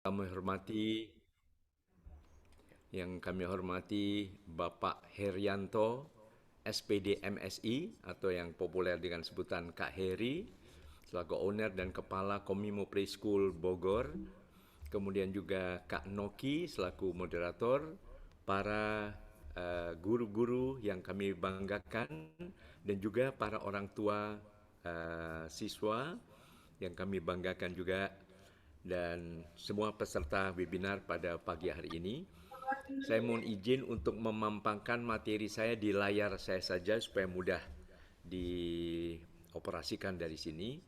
Kami hormati Bapak Herianto, SPD MSI atau yang populer dengan sebutan Kak Heri, selaku owner dan kepala Komimo Preschool Bogor. Kemudian juga Kak Noki selaku moderator, para guru-guru yang kami banggakan, dan juga para orang tua siswa yang kami banggakan juga, dan semua peserta webinar pada pagi hari ini. Saya mohon izin untuk memampangkan materi saya di layar saya saja supaya mudah dioperasikan dari sini.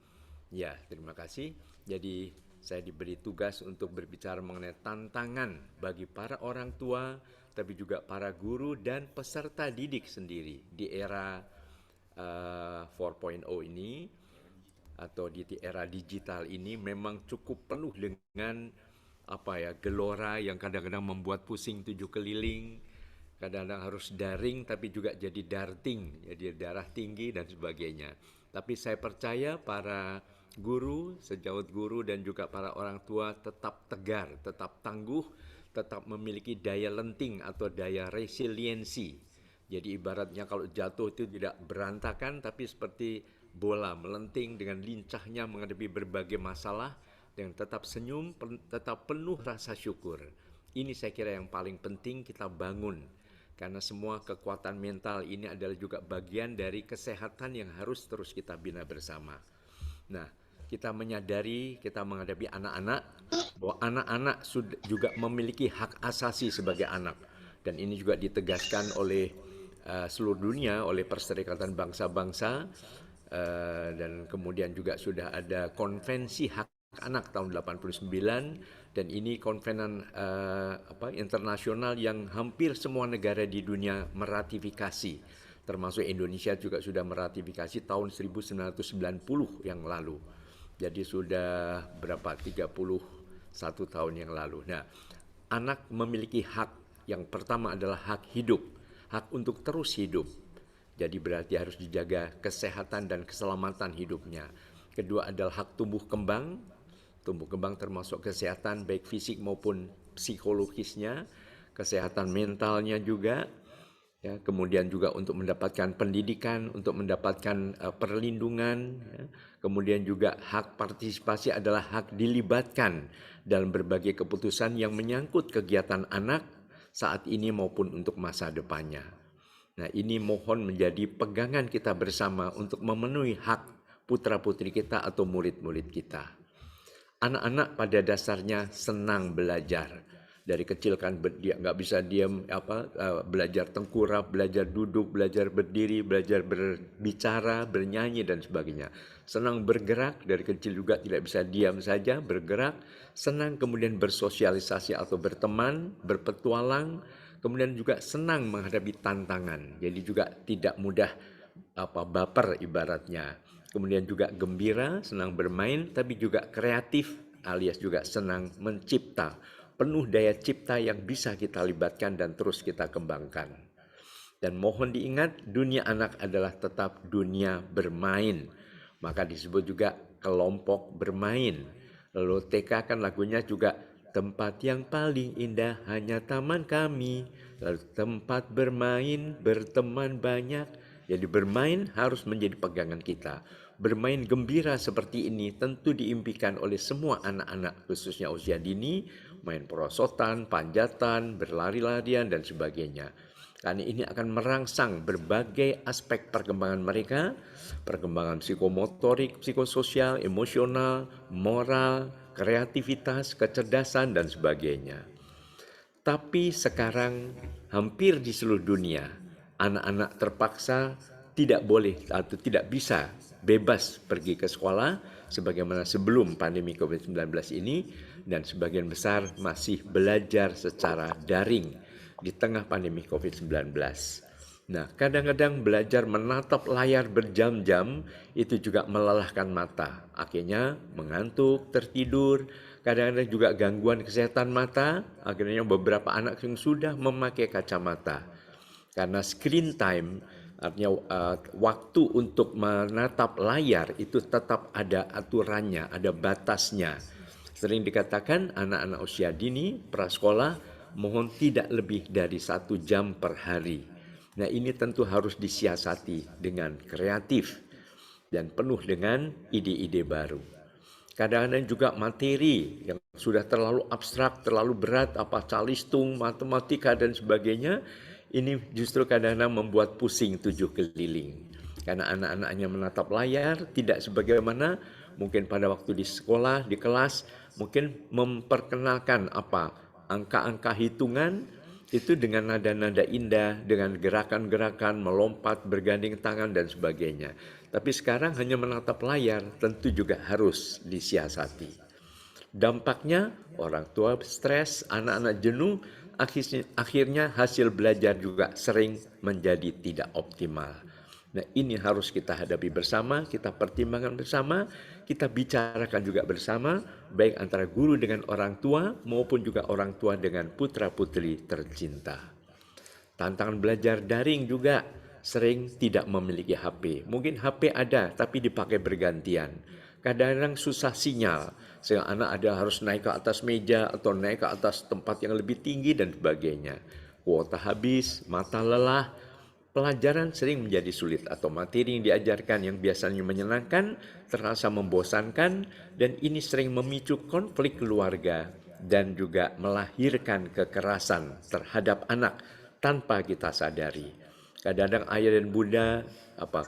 Ya, terima kasih. Jadi saya diberi tugas untuk berbicara mengenai tantangan bagi para orang tua, tapi juga para guru dan peserta didik sendiri di era 4.0 ini, atau di era digital ini memang cukup penuh dengan gelora yang kadang-kadang membuat pusing tujuh keliling, kadang-kadang harus daring tapi juga jadi darting, jadi darah tinggi dan sebagainya. Tapi saya percaya para guru, sejawat guru dan juga para orang tua tetap tegar, tetap tangguh, tetap memiliki daya lenting atau daya resiliensi. Jadi ibaratnya kalau jatuh itu tidak berantakan, tapi seperti bola melenting dengan lincahnya menghadapi berbagai masalah, dengan tetap senyum, tetap penuh rasa syukur. Ini saya kira yang paling penting kita bangun, karena semua kekuatan mental ini adalah juga bagian dari kesehatan yang harus terus kita bina bersama. Nah, kita menyadari kita menghadapi anak-anak, bahwa anak-anak juga memiliki hak asasi sebagai anak. Dan ini juga ditegaskan oleh seluruh dunia, oleh Perserikatan Bangsa-Bangsa, dan kemudian juga sudah ada konvensi hak anak tahun 89, dan ini konvenan internasional yang hampir semua negara di dunia meratifikasi, termasuk Indonesia juga sudah meratifikasi tahun 1990 yang lalu. Jadi sudah berapa, 31 tahun yang lalu. Nah, anak memiliki hak. Yang pertama adalah hak hidup, hak untuk terus hidup. Jadi berarti harus dijaga kesehatan dan keselamatan hidupnya. Kedua adalah hak tumbuh kembang. Tumbuh kembang termasuk kesehatan baik fisik maupun psikologisnya, kesehatan mentalnya juga. Ya, kemudian juga untuk mendapatkan pendidikan, untuk mendapatkan perlindungan. Ya. Kemudian juga hak partisipasi adalah hak dilibatkan dalam berbagai keputusan yang menyangkut kegiatan anak saat ini maupun untuk masa depannya. Nah, ini mohon menjadi pegangan kita bersama untuk memenuhi hak putra-putri kita atau murid-murid kita. Anak-anak pada dasarnya senang belajar. Dari kecil kan dia nggak bisa diam, belajar tengkurap, belajar duduk, belajar berdiri, belajar berbicara, bernyanyi dan sebagainya. Senang bergerak, dari kecil juga tidak bisa diam saja, bergerak. Senang kemudian bersosialisasi atau berteman, berpetualang, kemudian juga senang menghadapi tantangan. Jadi juga tidak mudah baper ibaratnya. Kemudian juga gembira, senang bermain, tapi juga kreatif alias juga senang mencipta. Penuh daya cipta yang bisa kita libatkan dan terus kita kembangkan. Dan mohon diingat, dunia anak adalah tetap dunia bermain. Maka disebut juga kelompok bermain. Lalu TK kan lagunya juga tempat yang paling indah hanya taman kami. Lalu tempat bermain, berteman banyak. Jadi bermain harus menjadi pegangan kita. Bermain gembira seperti ini tentu diimpikan oleh semua anak-anak, khususnya usia dini, main perosotan, panjatan, berlari-larian, dan sebagainya. Karena ini akan merangsang berbagai aspek perkembangan mereka, perkembangan psikomotorik, psikososial, emosional, moral, kreativitas, kecerdasan, dan sebagainya. Tapi sekarang hampir di seluruh dunia, anak-anak terpaksa tidak boleh atau tidak bisa bebas pergi ke sekolah sebagaimana sebelum pandemi COVID-19 ini, dan sebagian besar masih belajar secara daring di tengah pandemi COVID-19. Nah, kadang-kadang belajar menatap layar berjam-jam itu juga melelahkan mata. Akhirnya mengantuk, tertidur, kadang-kadang juga gangguan kesehatan mata. Akhirnya beberapa anak yang sudah memakai kacamata. Karena screen time, artinya waktu untuk menatap layar itu tetap ada aturannya, ada batasnya. Sering dikatakan anak-anak usia dini prasekolah mohon tidak lebih dari 1 jam per hari. Nah, ini tentu harus disiasati dengan kreatif dan penuh dengan ide-ide baru. Kadang-kadang juga materi yang sudah terlalu abstrak, terlalu berat, apa calistung, matematika dan sebagainya, ini justru kadang-kadang membuat pusing 7 keliling. Karena anak-anaknya menatap layar, tidak sebagaimana mungkin pada waktu di sekolah, di kelas, mungkin memperkenalkan apa angka-angka hitungan itu dengan nada-nada indah, dengan gerakan-gerakan, melompat, berganding tangan dan sebagainya. Tapi sekarang hanya menatap layar, tentu juga harus disiasati. Dampaknya orang tua stres, anak-anak jenuh, akhirnya hasil belajar juga sering menjadi tidak optimal. Nah, ini harus kita hadapi bersama, kita pertimbangkan bersama, kita bicarakan juga bersama, baik antara guru dengan orang tua maupun juga orang tua dengan putra-putri tercinta. Tantangan belajar daring juga sering tidak memiliki HP. Mungkin HP ada tapi dipakai bergantian. Kadang-kadang susah sinyal, sehingga anak ada harus naik ke atas meja atau naik ke atas tempat yang lebih tinggi dan sebagainya. Kuota habis, mata lelah, pelajaran sering menjadi sulit atau materi yang diajarkan yang biasanya menyenangkan terasa membosankan dan ini sering memicu konflik keluarga dan juga melahirkan kekerasan terhadap anak tanpa kita sadari. Kadang-kadang ayah dan bunda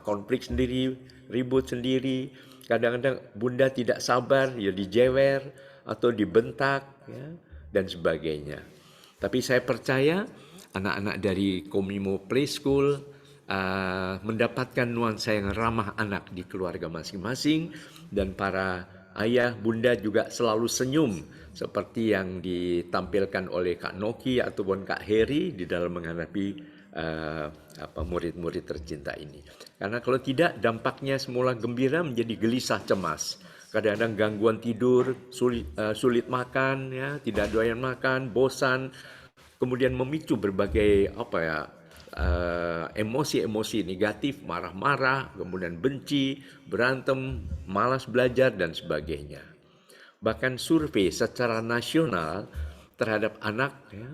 konflik sendiri, ribut sendiri. Kadang-kadang bunda tidak sabar, ya dijewer atau dibentak ya, dan sebagainya. Tapi saya percaya anak-anak dari Komimo Preschool mendapatkan nuansa yang ramah anak di keluarga masing-masing dan para ayah bunda juga selalu senyum seperti yang ditampilkan oleh Kak Noki ataupun Kak Heri di dalam menghadapi murid-murid tercinta ini. Karena kalau tidak dampaknya semula gembira menjadi gelisah cemas. Kadang-kadang gangguan tidur, sulit makan, ya, tidak doyan makan, bosan, kemudian memicu berbagai emosi-emosi negatif, marah-marah, kemudian benci, berantem, malas belajar dan sebagainya. Bahkan survei secara nasional terhadap anak ya,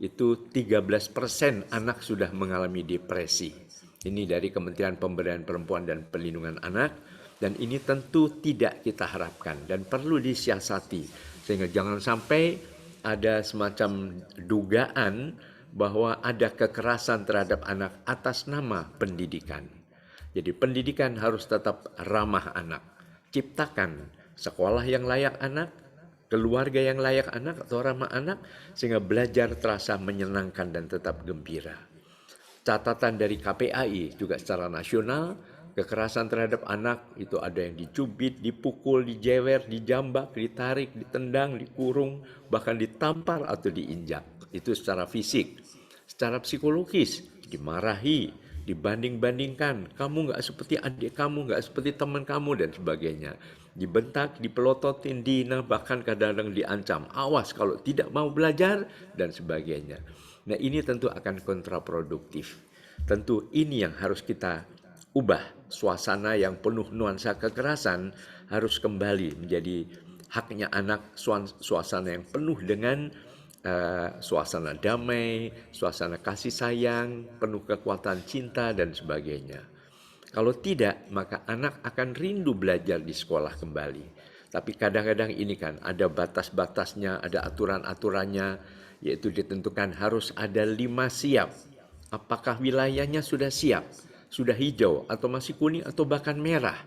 itu 13% anak sudah mengalami depresi. Ini dari Kementerian Pemberdayaan Perempuan dan Perlindungan Anak dan ini tentu tidak kita harapkan dan perlu disiasati sehingga jangan sampai ada semacam dugaan bahwa ada kekerasan terhadap anak atas nama pendidikan. Jadi pendidikan harus tetap ramah anak. Ciptakan sekolah yang layak anak, keluarga yang layak anak atau ramah anak sehingga belajar terasa menyenangkan dan tetap gembira. Catatan dari KPAI juga secara nasional, kekerasan terhadap anak itu ada yang dicubit, dipukul, dijewer, dijambak, ditarik, ditendang, dikurung, bahkan ditampar atau diinjak. Itu secara fisik. Secara psikologis, dimarahi, dibanding-bandingkan, kamu nggak seperti adik kamu, nggak seperti teman kamu dan sebagainya. Dibentak, dipelototin, dihina, bahkan kadang-kadang diancam. Awas kalau tidak mau belajar dan sebagainya. Nah ini tentu akan kontraproduktif. Tentu ini yang harus kita ubah. Suasana yang penuh nuansa kekerasan harus kembali menjadi haknya anak, suasana yang penuh dengan suasana damai, suasana kasih sayang, penuh kekuatan cinta dan sebagainya. Kalau tidak, maka anak akan rindu belajar di sekolah kembali. Tapi kadang-kadang ini kan ada batas-batasnya, ada aturan-aturannya, yaitu ditentukan harus ada 5 siap. Apakah wilayahnya sudah siap, sudah hijau, atau masih kuning, atau bahkan merah?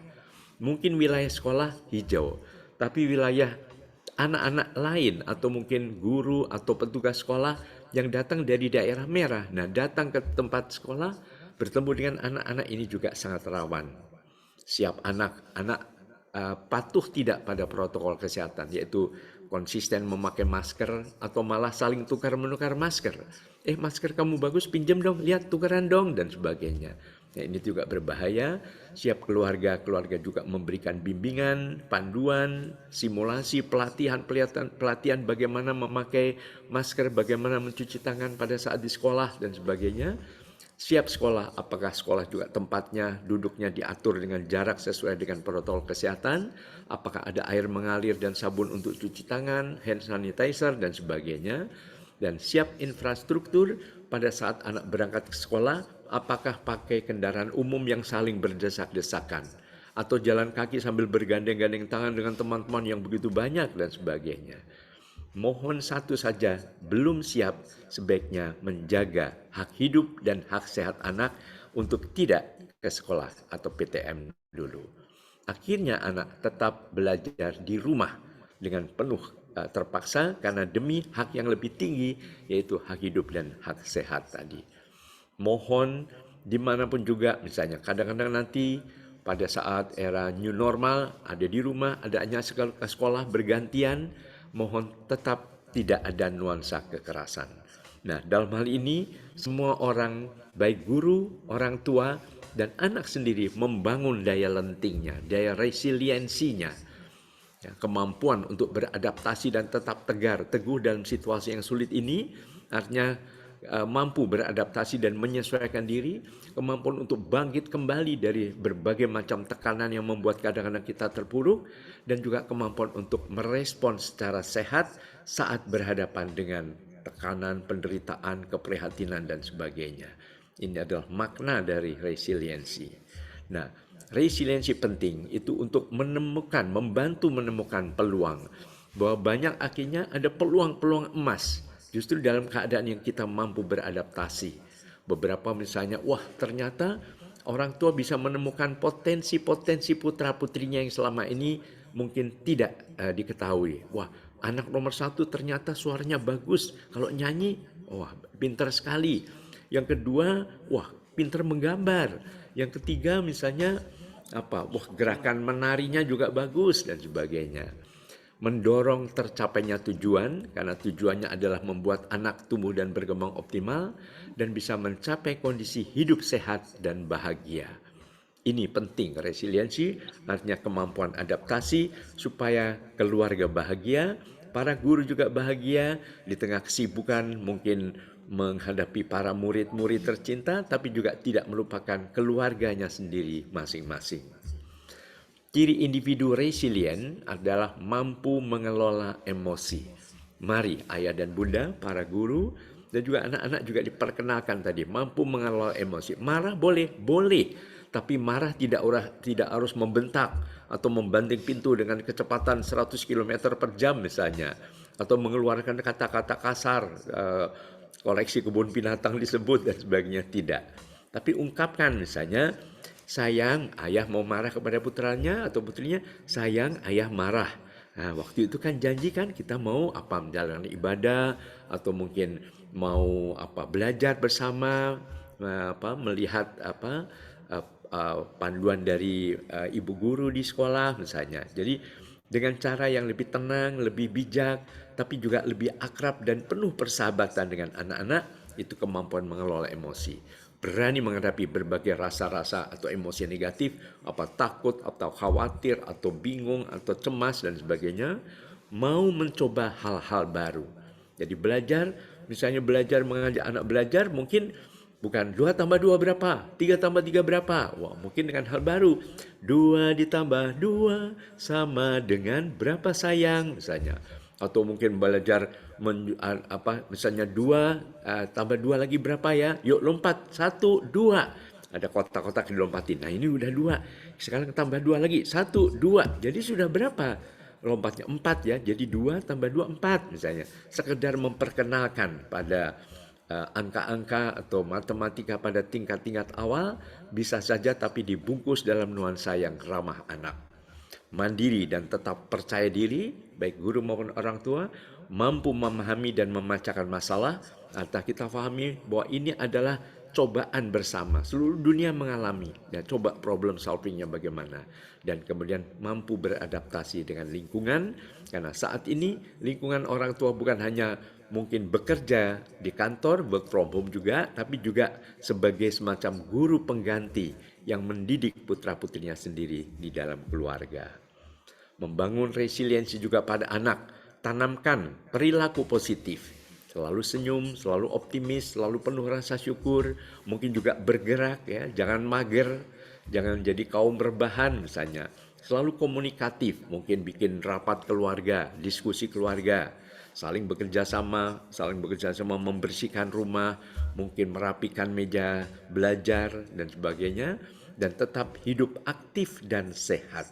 Mungkin wilayah sekolah hijau, tapi wilayah anak-anak lain atau mungkin guru atau petugas sekolah yang datang dari daerah merah. Nah, datang ke tempat sekolah bertemu dengan anak-anak ini juga sangat rawan. Siap anak-anak patuh tidak pada protokol kesehatan, yaitu konsisten memakai masker atau malah saling tukar-menukar masker. Masker kamu bagus, pinjam dong, lihat tukaran dong, dan sebagainya. Nah, ini juga berbahaya. Siap keluarga juga memberikan bimbingan, panduan, simulasi, pelatihan bagaimana memakai masker, bagaimana mencuci tangan pada saat di sekolah, dan sebagainya. Siap sekolah, apakah sekolah juga tempatnya, duduknya diatur dengan jarak sesuai dengan protokol kesehatan, apakah ada air mengalir dan sabun untuk cuci tangan, hand sanitizer, dan sebagainya. Dan siap infrastruktur pada saat anak berangkat ke sekolah, apakah pakai kendaraan umum yang saling berdesak-desakan, atau jalan kaki sambil bergandeng-gandeng tangan dengan teman-teman yang begitu banyak, dan sebagainya. Mohon satu saja belum siap, sebaiknya menjaga hak hidup dan hak sehat anak untuk tidak ke sekolah atau PTM dulu. Akhirnya anak tetap belajar di rumah dengan penuh terpaksa karena demi hak yang lebih tinggi, yaitu hak hidup dan hak sehat tadi. Mohon dimanapun juga, misalnya kadang-kadang nanti pada saat era new normal ada di rumah, adanya sekolah bergantian, mohon tetap tidak ada nuansa kekerasan. Nah, dalam hal ini semua orang, baik guru, orang tua, dan anak sendiri membangun daya lentingnya, daya resiliensinya, ya, kemampuan untuk beradaptasi dan tetap teguh dalam situasi yang sulit ini, artinya mampu beradaptasi dan menyesuaikan diri, kemampuan untuk bangkit kembali dari berbagai macam tekanan yang membuat kadang-kadang kita terpuruk, dan juga kemampuan untuk merespon secara sehat saat berhadapan dengan tekanan, penderitaan, keprihatinan, dan sebagainya. Ini adalah makna dari resiliensi. Nah, resiliensi penting itu untuk membantu menemukan peluang. Bahwa banyak akhirnya ada peluang-peluang emas justru dalam keadaan yang kita mampu beradaptasi. Beberapa misalnya, wah ternyata orang tua bisa menemukan potensi-potensi putra-putrinya yang selama ini mungkin tidak diketahui. Wah, anak nomor 1 ternyata suaranya bagus. Kalau nyanyi, wah pintar sekali. Yang kedua, wah pintar menggambar. Yang ketiga misalnya, wah gerakan menarinya juga bagus dan sebagainya. Mendorong tercapainya tujuan, karena tujuannya adalah membuat anak tumbuh dan berkembang optimal dan bisa mencapai kondisi hidup sehat dan bahagia. Ini penting, resiliensi artinya kemampuan adaptasi supaya keluarga bahagia, para guru juga bahagia di tengah kesibukan mungkin menghadapi para murid-murid tercinta, tapi juga tidak melupakan keluarganya sendiri masing-masing. Ciri individu resilient adalah mampu mengelola emosi. Mari ayah dan bunda, para guru, dan juga anak-anak juga diperkenalkan tadi, mampu mengelola emosi. Marah boleh, tapi marah tidak harus membentak atau membanting pintu dengan kecepatan 100 km per jam misalnya, atau mengeluarkan kata-kata kasar, koleksi kebun binatang disebut dan sebagainya, tidak. Tapi ungkapkan misalnya, sayang, ayah mau marah kepada putranya atau putrinya, sayang, ayah marah. Nah, waktu itu kan janji kan kita mau menjalankan ibadah atau mungkin mau belajar bersama, melihat panduan dari ibu guru di sekolah misalnya. Jadi dengan cara yang lebih tenang, lebih bijak, tapi juga lebih akrab dan penuh persahabatan dengan anak-anak, itu kemampuan mengelola emosi. Berani menghadapi berbagai rasa-rasa atau emosi negatif, takut atau khawatir atau bingung atau cemas dan sebagainya, mau mencoba hal-hal baru. Jadi belajar, misalnya belajar mengajak anak belajar, mungkin bukan 2 tambah 2 berapa, 3 tambah 3 berapa. Wah, mungkin dengan hal baru. 2 ditambah 2 sama dengan berapa sayang misalnya. Atau mungkin belajar misalnya 2 tambah 2 lagi berapa ya? Yuk lompat, 1, 2. Ada kotak-kotak dilompatin. Nah, ini udah 2. Sekarang tambah 2 lagi, 1, 2. Jadi sudah berapa? Lompatnya 4 ya. Jadi 2 tambah 2, 4 misalnya. Sekedar memperkenalkan pada angka-angka atau matematika pada tingkat-tingkat awal bisa saja, tapi dibungkus dalam nuansa yang ramah anak. Mandiri dan tetap percaya diri, baik guru maupun orang tua, mampu memahami dan memecahkan masalah, atau kita pahami bahwa ini adalah cobaan bersama. Seluruh dunia mengalami, dan coba problem solvingnya bagaimana. Dan kemudian mampu beradaptasi dengan lingkungan, karena saat ini lingkungan orang tua bukan hanya mungkin bekerja di kantor, work from home juga, tapi juga sebagai semacam guru pengganti yang mendidik putra-putrinya sendiri di dalam keluarga. Membangun resiliensi juga pada anak, tanamkan perilaku positif. selalu senyum, selalu optimis, selalu penuh rasa syukur, mungkin juga bergerak ya, jangan mager, jangan jadi kaum rebahan misalnya. Selalu komunikatif, mungkin bikin rapat keluarga, diskusi keluarga, saling bekerja sama membersihkan rumah, mungkin merapikan meja belajar dan sebagainya, dan tetap hidup aktif dan sehat.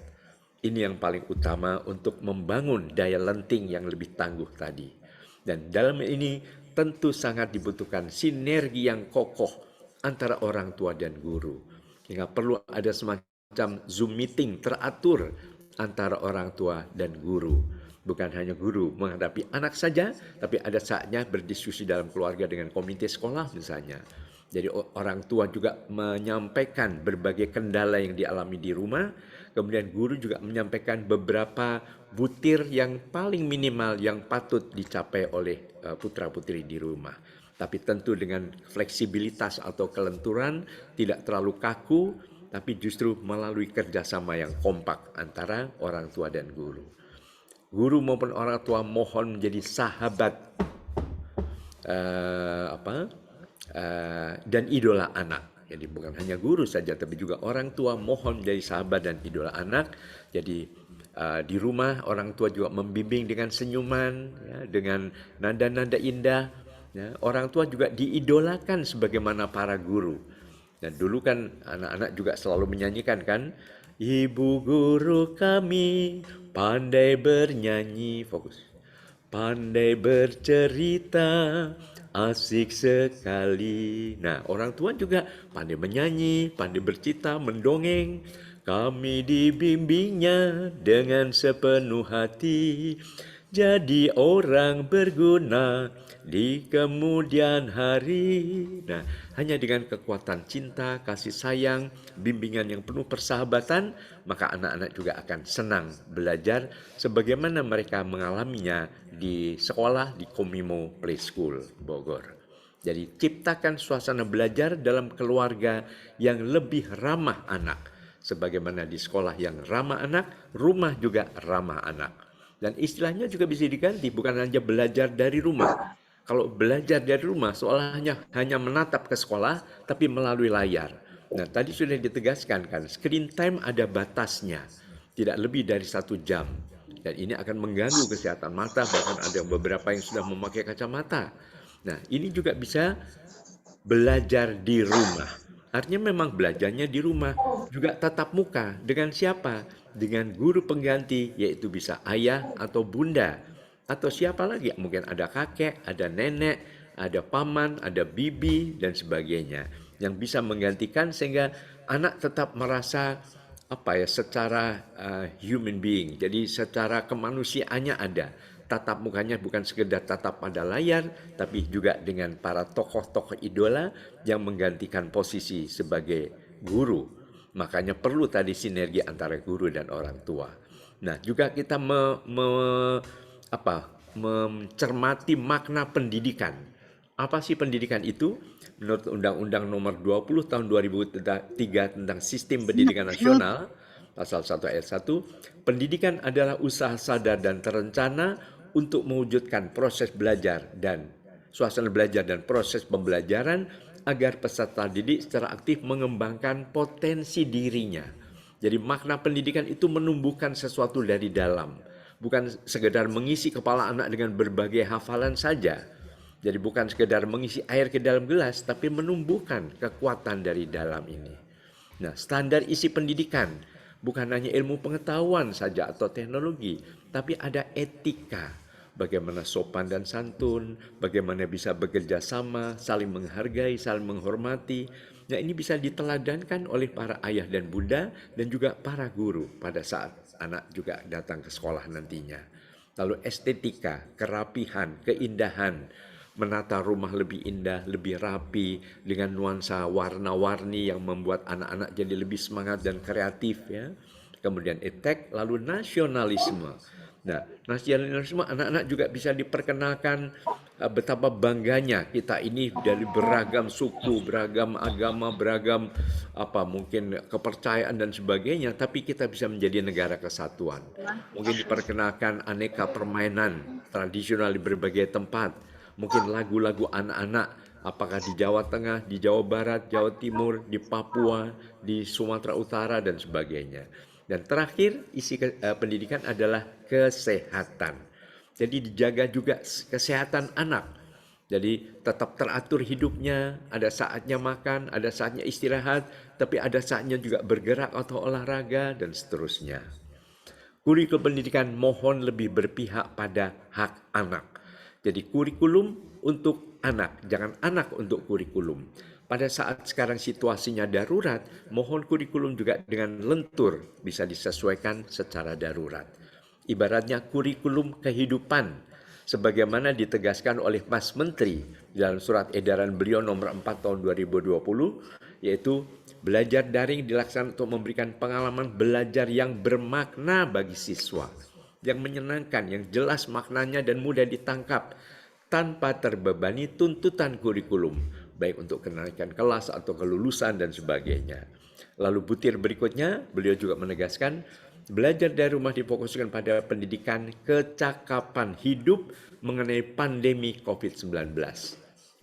Ini yang paling utama untuk membangun daya lenting yang lebih tangguh tadi. Dan dalam ini tentu sangat dibutuhkan sinergi yang kokoh antara orang tua dan guru. Sehingga perlu ada semacam Zoom meeting teratur antara orang tua dan guru. Bukan hanya guru menghadapi anak saja, tapi ada saatnya berdiskusi dalam keluarga dengan komite sekolah misalnya. Jadi orang tua juga menyampaikan berbagai kendala yang dialami di rumah, kemudian guru juga menyampaikan beberapa butir yang paling minimal yang patut dicapai oleh putra-putri di rumah. Tapi tentu dengan fleksibilitas atau kelenturan, tidak terlalu kaku, tapi justru melalui kerjasama yang kompak antara orang tua dan guru. Guru maupun orang tua mohon menjadi sahabat dan idola anak. Jadi bukan hanya guru saja, tapi juga orang tua mohon menjadi sahabat dan idola anak. Jadi di rumah orang tua juga membimbing dengan senyuman, ya, dengan nada-nada indah. Ya. Orang tua juga diidolakan sebagaimana para guru. Dan dulu kan anak-anak juga selalu menyanyikan kan, ibu guru kami pandai bernyanyi, fokus, pandai bercerita, asik sekali. Nah, orang tua juga pandai menyanyi, pandai bercerita, mendongeng. Kami dibimbingnya dengan sepenuh hati, jadi orang berguna di kemudian hari. Nah, hanya dengan kekuatan cinta, kasih sayang, bimbingan yang penuh persahabatan, maka anak-anak juga akan senang belajar sebagaimana mereka mengalaminya di sekolah di Komimo Play School Bogor. Jadi ciptakan suasana belajar dalam keluarga yang lebih ramah anak. Sebagaimana di sekolah yang ramah anak, rumah juga ramah anak. Dan istilahnya juga bisa diganti, bukan hanya belajar dari rumah. Kalau belajar dari rumah seolah hanya menatap ke sekolah, tapi melalui layar. Nah, tadi sudah ditegaskan kan, screen time ada batasnya, tidak lebih dari 1 jam. Dan ini akan mengganggu kesehatan mata, bahkan ada beberapa yang sudah memakai kacamata. Nah, ini juga bisa belajar di rumah. Artinya memang belajarnya di rumah, juga tatap muka. Dengan siapa? Dengan guru pengganti, yaitu bisa ayah atau bunda. Atau siapa lagi? Mungkin ada kakek, ada nenek, ada paman, ada bibi, dan sebagainya. Yang bisa menggantikan sehingga anak tetap merasa secara human being. Jadi secara kemanusiaannya ada. Tatap mukanya bukan sekedar tatap pada layar, tapi juga dengan para tokoh-tokoh idola yang menggantikan posisi sebagai guru. Makanya perlu tadi sinergi antara guru dan orang tua. Nah, juga kita mencermati makna pendidikan. Apa sih pendidikan itu? Menurut Undang-Undang Nomor 20 Tahun 2003 tentang Sistem Pendidikan Nasional, Pasal 1 ayat 1, pendidikan adalah usaha sadar dan terencana untuk mewujudkan proses belajar dan suasana belajar dan proses pembelajaran agar peserta didik secara aktif mengembangkan potensi dirinya. Jadi makna pendidikan itu menumbuhkan sesuatu dari dalam, bukan sekedar mengisi kepala anak dengan berbagai hafalan saja. Jadi bukan sekedar mengisi air ke dalam gelas, tapi menumbuhkan kekuatan dari dalam ini. Nah, standar isi pendidikan bukan hanya ilmu pengetahuan saja atau teknologi, tapi ada etika. Bagaimana sopan dan santun, bagaimana bisa bekerja sama, saling menghargai, saling menghormati. Nah, ini bisa diteladankan oleh para ayah dan bunda dan juga para guru pada saat anak juga datang ke sekolah nantinya. Lalu estetika, kerapihan, keindahan, menata rumah lebih indah, lebih rapi dengan nuansa warna-warni yang membuat anak-anak jadi lebih semangat dan kreatif ya. Kemudian etik, lalu nasionalisme. Nah, nasionalisme anak-anak juga bisa diperkenalkan betapa bangganya kita ini dari beragam suku, beragam agama, beragam mungkin kepercayaan dan sebagainya, tapi kita bisa menjadi negara kesatuan. Mungkin diperkenalkan aneka permainan tradisional di berbagai tempat. mungkin lagu-lagu anak-anak, apakah di Jawa Tengah, di Jawa Barat, Jawa Timur, di Papua, di Sumatera Utara, dan sebagainya. Dan terakhir, isi pendidikan adalah kesehatan. Jadi dijaga juga kesehatan anak. Jadi tetap teratur hidupnya, ada saatnya makan, ada saatnya istirahat, tapi ada saatnya juga bergerak atau olahraga, dan seterusnya. Kurikulum pendidikan mohon lebih berpihak pada hak anak. Jadi kurikulum untuk anak, jangan anak untuk kurikulum. Pada saat sekarang situasinya darurat, mohon kurikulum juga dengan lentur bisa disesuaikan secara darurat. Ibaratnya kurikulum kehidupan, sebagaimana ditegaskan oleh Mas Menteri dalam surat edaran beliau nomor 4 tahun 2020, yaitu belajar daring dilaksanakan untuk memberikan pengalaman belajar yang bermakna bagi siswa, yang menyenangkan, yang jelas maknanya dan mudah ditangkap, tanpa terbebani tuntutan kurikulum, baik untuk kenaikan kelas atau kelulusan dan sebagainya. Lalu butir berikutnya, beliau juga menegaskan, belajar dari rumah difokuskan pada pendidikan kecakapan hidup mengenai pandemi COVID-19.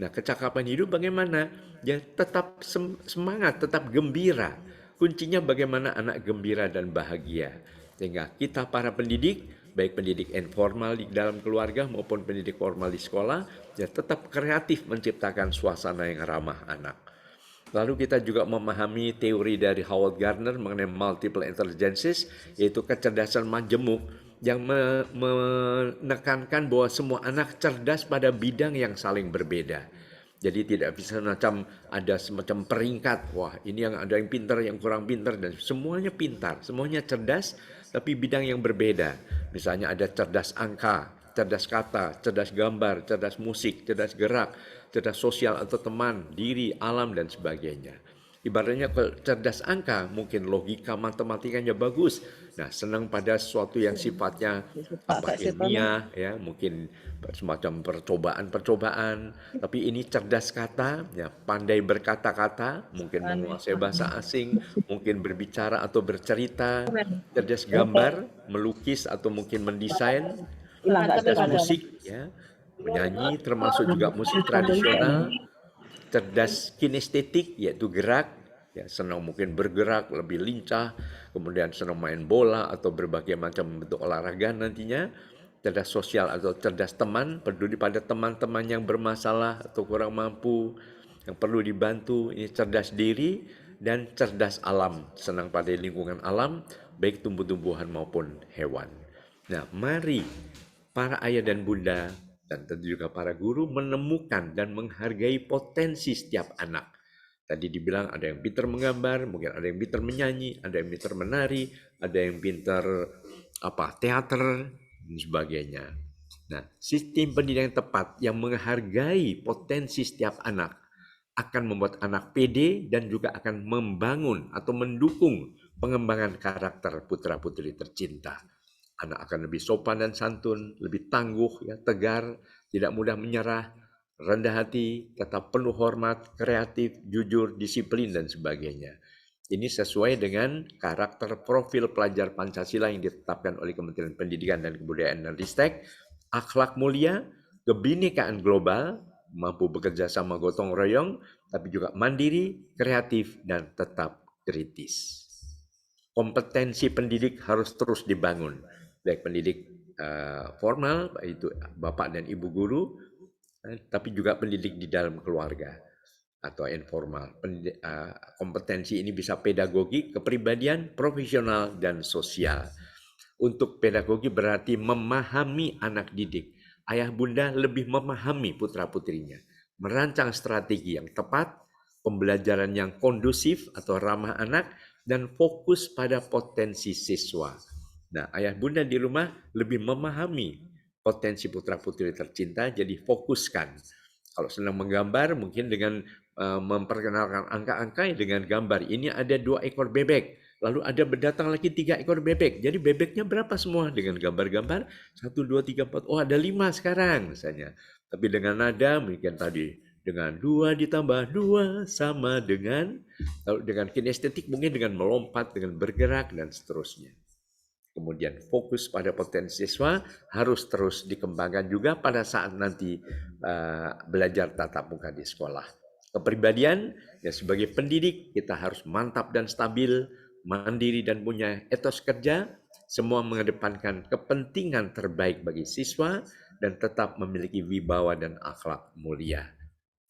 Nah, kecakapan hidup bagaimana? Ya tetap semangat, tetap gembira. Kuncinya bagaimana anak gembira dan bahagia. Sehingga kita para pendidik, baik pendidik informal di dalam keluarga maupun pendidik formal di sekolah, ya tetap kreatif menciptakan suasana yang ramah anak. Lalu kita juga memahami teori dari Howard Gardner mengenai multiple intelligences, yaitu kecerdasan majemuk yang menekankan bahwa semua anak cerdas pada bidang yang saling berbeda. Jadi tidak bisa macam ada semacam peringkat, wah ini yang ada yang pintar, yang kurang pintar, dan semuanya pintar, semuanya cerdas, tapi bidang yang berbeda. Misalnya ada cerdas angka, cerdas kata, cerdas gambar, cerdas musik, cerdas gerak, cerdas sosial atau teman, diri, alam, dan sebagainya. Ibaratnya cerdas angka, mungkin logika matematikanya bagus. Nah, senang pada sesuatu yang sifatnya ilmiah, ya, mungkin semacam percobaan-percobaan. Tapi ini cerdas kata, ya, pandai berkata-kata, mungkin menguasai bahasa asing, mungkin berbicara atau bercerita. Cerdas gambar, melukis atau mungkin mendesain. Cerdas musik, ya, menyanyi, termasuk juga musik tradisional. Cerdas kinestetik, yaitu gerak, ya senang mungkin bergerak lebih lincah, kemudian senang main bola atau berbagai macam bentuk olahraga nantinya. Cerdas sosial atau cerdas teman, peduli pada teman-teman yang bermasalah atau kurang mampu, yang perlu dibantu. Ini cerdas diri. Dan cerdas alam, senang pada lingkungan alam, baik tumbuh-tumbuhan maupun hewan. Nah, mari para ayah dan bunda dan tentu juga para guru menemukan dan menghargai potensi setiap anak. Tadi dibilang ada yang pintar menggambar, mungkin ada yang pintar menyanyi, ada yang pintar menari, ada yang pintar teater dan sebagainya. Nah, sistem pendidikan yang tepat yang menghargai potensi setiap anak akan membuat anak pede dan juga akan membangun atau mendukung pengembangan karakter putra-putri tercinta. Anak akan lebih sopan dan santun, lebih tangguh, ya, tegar, tidak mudah menyerah, rendah hati, tetap penuh hormat, kreatif, jujur, disiplin, dan sebagainya. Ini sesuai dengan karakter profil pelajar Pancasila yang ditetapkan oleh Kementerian Pendidikan dan Kebudayaan dan Ristek, akhlak mulia, kebinekaan global, mampu bekerja sama gotong royong, tapi juga mandiri, kreatif, dan tetap kritis. Kompetensi pendidik harus terus dibangun, baik pendidik formal, itu bapak dan ibu guru, tapi juga pendidik di dalam keluarga atau informal. Kompetensi ini bisa pedagogi, kepribadian, profesional, dan sosial. Untuk pedagogi berarti memahami anak didik. Ayah bunda lebih memahami putra-putrinya, merancang strategi yang tepat, pembelajaran yang kondusif atau ramah anak, dan fokus pada potensi siswa. Nah, ayah bunda di rumah lebih memahami potensi putra-putri tercinta, jadi fokuskan. Kalau senang menggambar, mungkin dengan memperkenalkan angka-angka dengan gambar. Ini ada 2 ekor bebek, lalu ada berdatang lagi 3 ekor bebek. Jadi bebeknya berapa semua dengan gambar-gambar? 1, 2, 3, 4. Oh, ada 5 sekarang misalnya. Tapi dengan nada mungkin tadi dengan 2 ditambah 2 sama dengan, lalu dengan kinestetik mungkin dengan melompat, dengan bergerak, dan seterusnya. kemudian fokus pada potensi siswa harus terus dikembangkan juga pada saat nanti belajar tatap muka di sekolah. Kepribadian, ya sebagai pendidik kita harus mantap dan stabil, mandiri dan punya etos kerja, semua mengedepankan kepentingan terbaik bagi siswa dan tetap memiliki wibawa dan akhlak mulia.